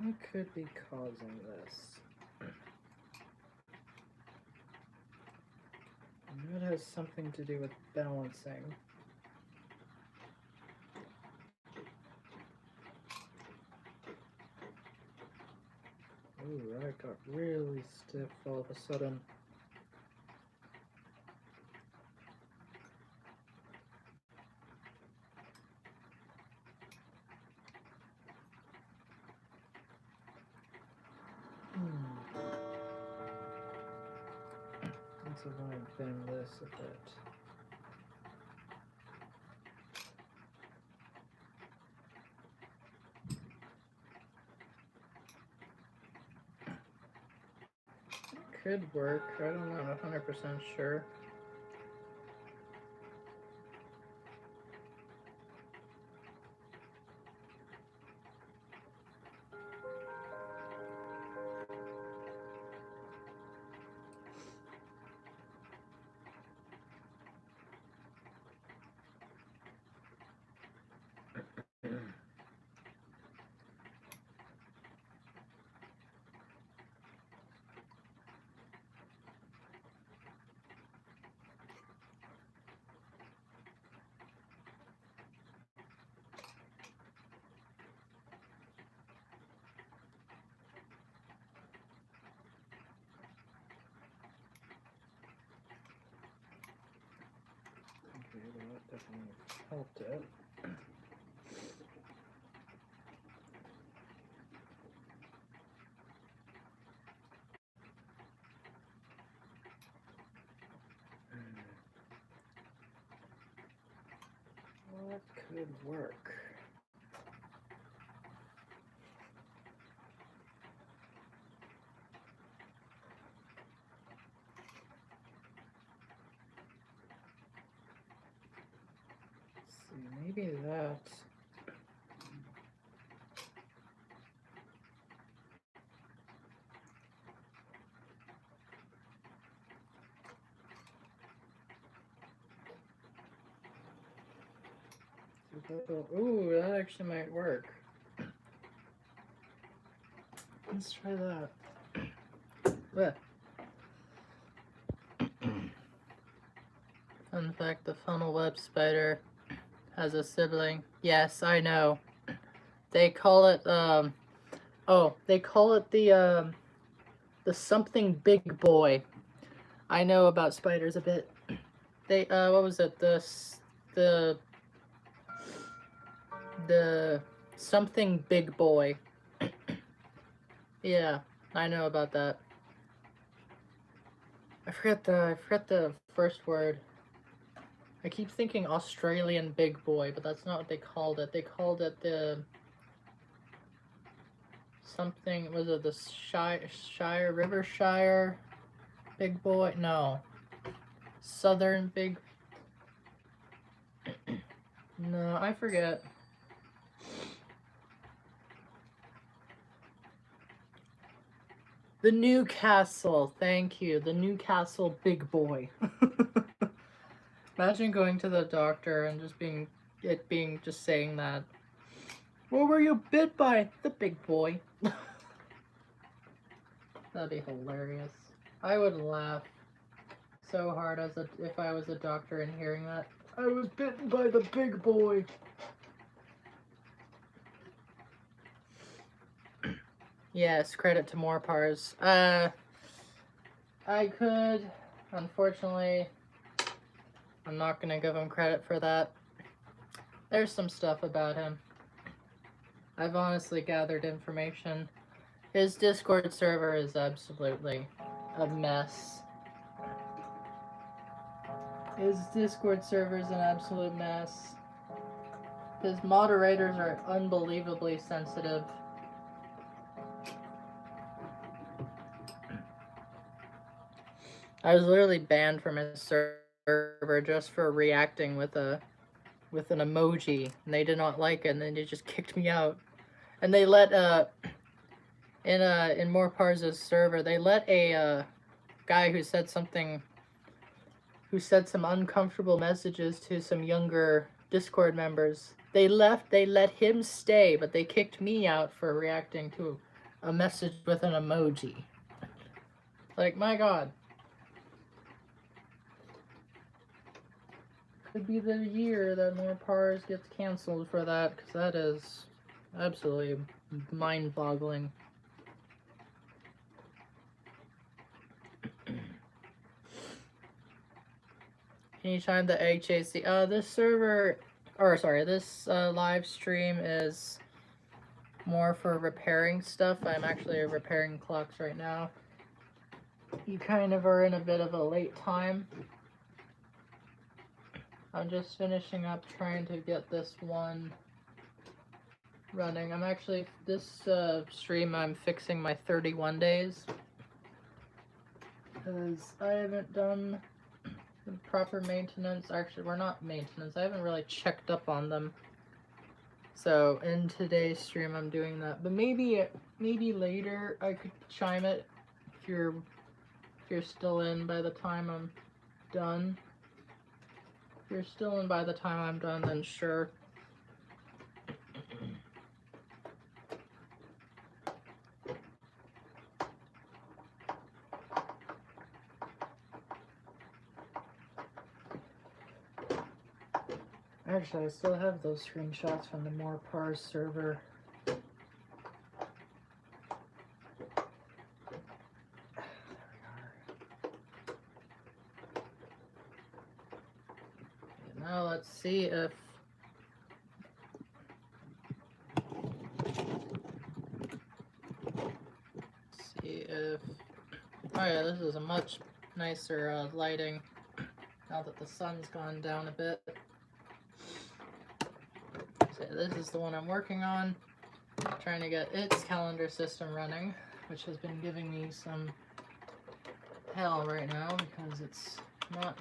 What could be causing this? I know it has something to do with balancing. Ooh, that got really stiff all of a sudden. So I'm going to bend this a bit. It could work. I don't know, I'm 100% sure. definitely helped it. What could work? Let's see, maybe that. Ooh, that actually might work. Let's try that. Fun fact, the funnel web spider has a sibling. Yes, I know. They call it, they call it the something big boy. I know about spiders a bit. They, what was it? The something big boy. Yeah, I know about that. I forget the first word. I keep thinking Australian big boy, but that's not what they called it. They called it the something. Was it the Rivershire big boy? No, Southern big. No, I forget. The Newcastle, thank you. The Newcastle big boy. Imagine going to the doctor and just just saying that. What were you bit by? The big boy. That'd be hilarious. I would laugh so hard if I was a doctor and hearing that. I was bitten by the big boy. Yes, credit to Morpars. I could, unfortunately, I'm not gonna give him credit for that. There's some stuff about him. I've honestly gathered information. His Discord server is absolutely a mess. His Discord server is an absolute mess. His moderators are unbelievably sensitive. I was literally banned from his server just for reacting with an emoji, and they did not like it, and then they just kicked me out. And they let in Morparz's server, they let a guy who said some uncomfortable messages to some younger Discord members. They let him stay, but they kicked me out for reacting to a message with an emoji. Like, my god. Could be the year that Morpars gets canceled for that, because that is absolutely mind-boggling. Anytime the HAC, this live stream is more for repairing stuff. I'm actually repairing clocks right now. You kind of are in a bit of a late time. I'm just finishing up trying to get this one running. I'm actually, this stream I'm fixing my 31 days. Because I haven't done the proper maintenance. Actually, we're not maintenance. I haven't really checked up on them. So in today's stream I'm doing that. But maybe later I could chime it if you're still in by the time I'm done. If you're still in by the time I'm done, then sure. Actually, I still have those screenshots from the Morpars server. Now let's see if oh yeah, this is a much nicer lighting now that the sun's gone down a bit. So this is the one I'm working on, trying to get its calendar system running, which has been giving me some hell right now because it's not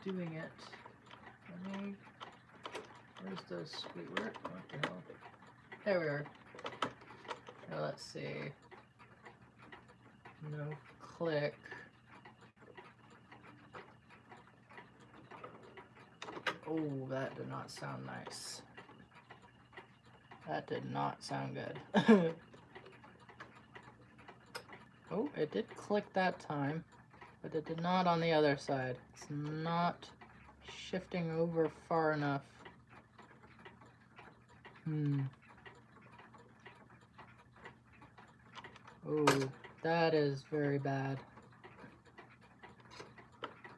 doing it. Where's the sweet work? What the hell? There we are. Now let's see. No click. Oh, that did not sound nice. That did not sound good. Oh, it did click that time, but it did not on the other side. It's not shifting over far enough. Oh, that is very bad.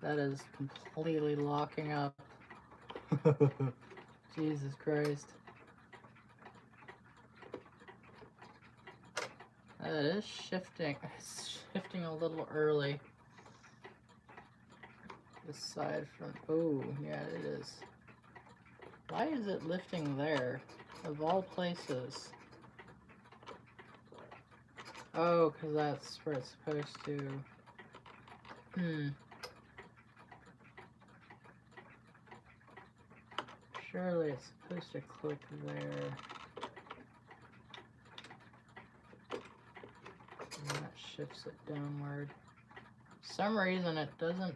That is completely locking up. Jesus Christ. It is shifting. It's shifting a little early. Aside from... Oh, yeah, it is. Why is it lifting there? Of all places. Oh, because that's where it's supposed to... Surely it's supposed to click there. And that shifts it downward. For some reason it doesn't...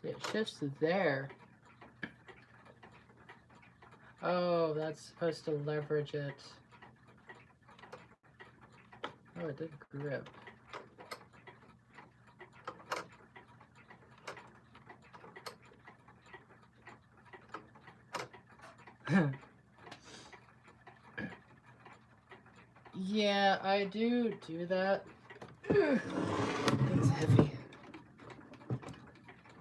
See, it shifts there. Oh, that's supposed to leverage it. Oh, it did grip. Yeah, I do that. It's heavy.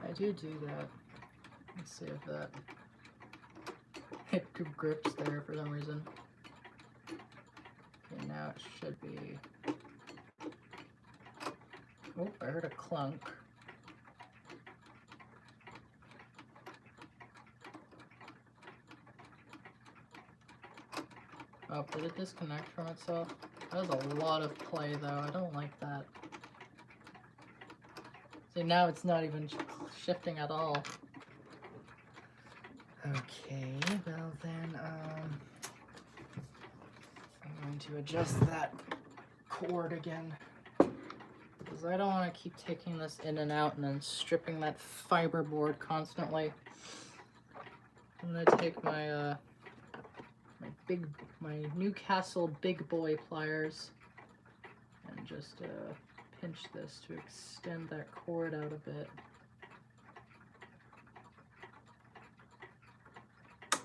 I do that. Let's see if that... It grips there for some reason. Okay, now it should be... Oh, I heard a clunk. Oh, did it disconnect from itself? That was a lot of play though, I don't like that. See, now it's not even shifting at all. Okay, well then, I'm going to adjust that cord again. Because I don't want to keep taking this in and out and then stripping that fiber board constantly. I'm going to take my my Newcastle big boy pliers and just pinch this to extend that cord out a bit. I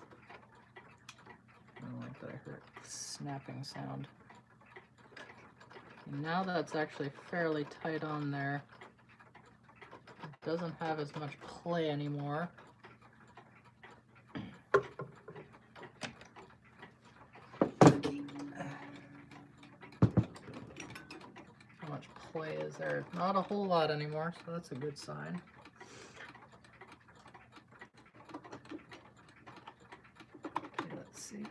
don't like that I heard a snapping sound. And now that's actually fairly tight on there. It doesn't have as much play anymore. Play is there? Not a whole lot anymore, so that's a good sign. Okay, let's see.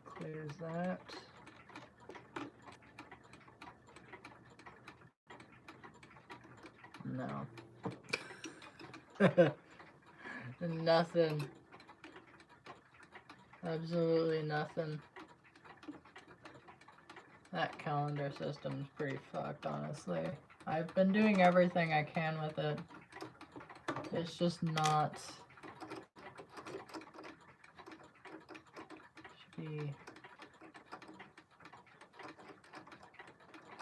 Clears that. No. Nothing. Absolutely nothing. That calendar system's pretty fucked, honestly. I've been doing everything I can with it. It's just not... Should be...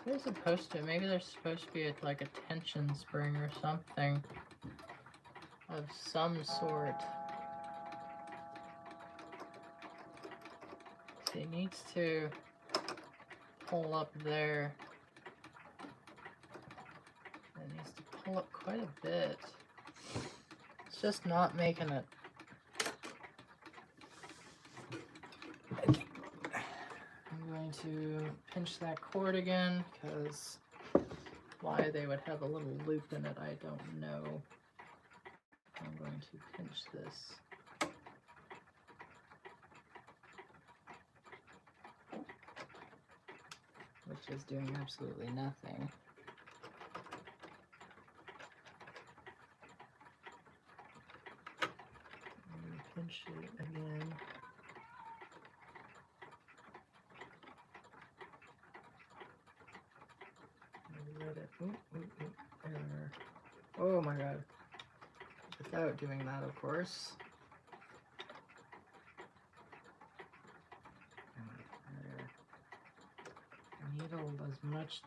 They're supposed to... Maybe there's supposed to be like a tension spring or something. Of some sort. see, it needs to pull up there. It needs to pull up quite a bit. It's just not making it. Okay. I'm going to pinch that cord again, because why they would have a little loop in it, I don't know. I'm going to pinch this. Which is doing absolutely nothing. Pinch it again. Let it. Error. Oh my god. Without doing that, of course. Needle as much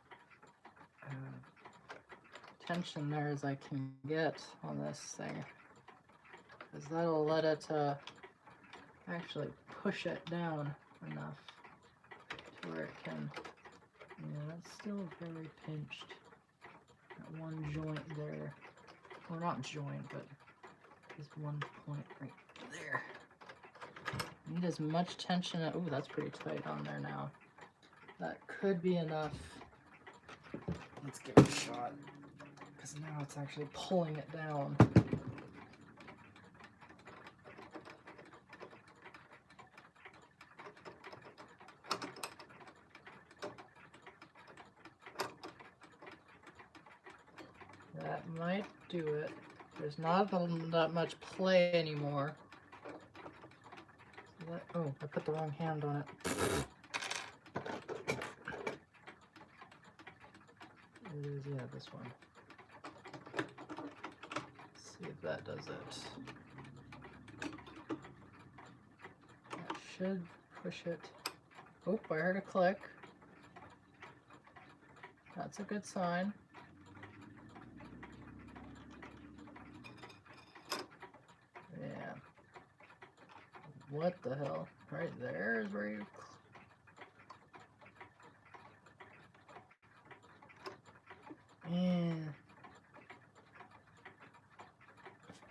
tension there as I can get on this thing, because that'll let it actually push it down enough to where it can. Yeah, it's still very pinched. That one joint there, or not joint, but this one point right there. Need as much tension. Oh, that's pretty tight on there now. That could be enough. Let's give it a shot, because now it's actually pulling it down. That might do it. There's not that much play anymore. Oh, I put the wrong hand on it. It is, yeah, this one. Let's see if that does it. That should push it. Oh, I heard a click. That's a good sign. Yeah. What the hell? Right there is where you... Yeah.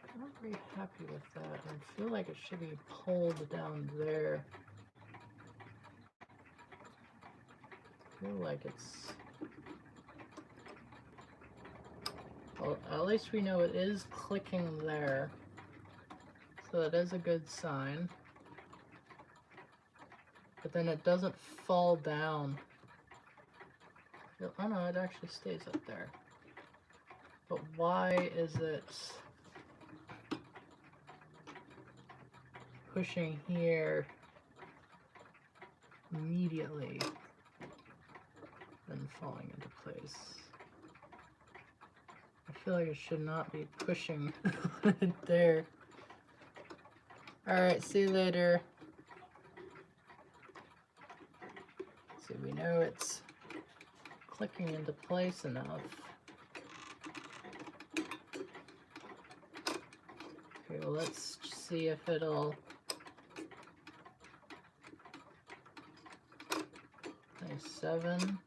I'm not very happy with that. I feel like it should be pulled down there. I feel like it's... Well, at least we know it is clicking there. So that is a good sign. But then it doesn't fall down. Oh no, it actually stays up there. But why is it pushing here immediately, then falling into place? I feel like it should not be pushing it there. Alright, see you later. So we know it's clicking into place enough. Okay, well, let's see if it'll... 27,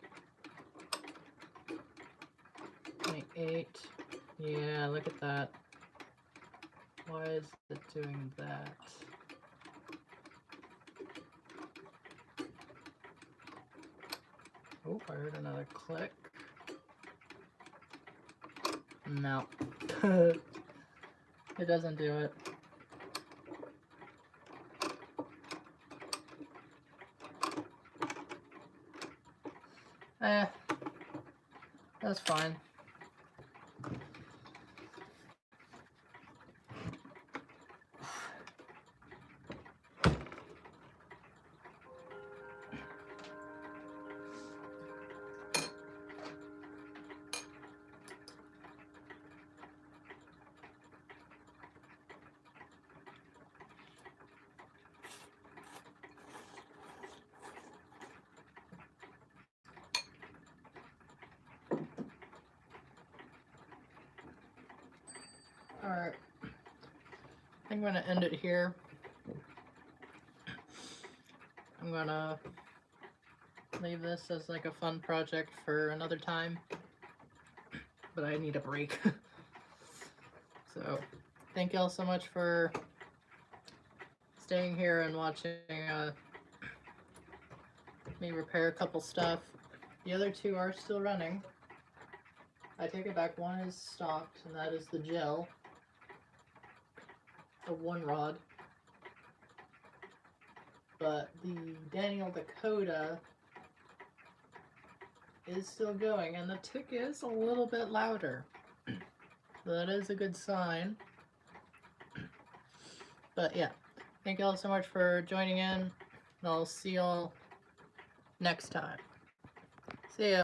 28. Yeah, look at that. Why is it doing that? Oh, I heard another click. No. It doesn't do it. That's fine. Alright, I'm going to end it here. I'm gonna leave this as like a fun project for another time, but I need a break. So thank y'all so much for staying here and watching me repair a couple stuff. The other two are still running. I take it back, one is stopped, and that is the gel, the 1 rod. But the Daniel Dakota is still going, and the tick is a little bit louder. So that is a good sign. But yeah, thank you all so much for joining in, and I'll see y'all next time. See ya.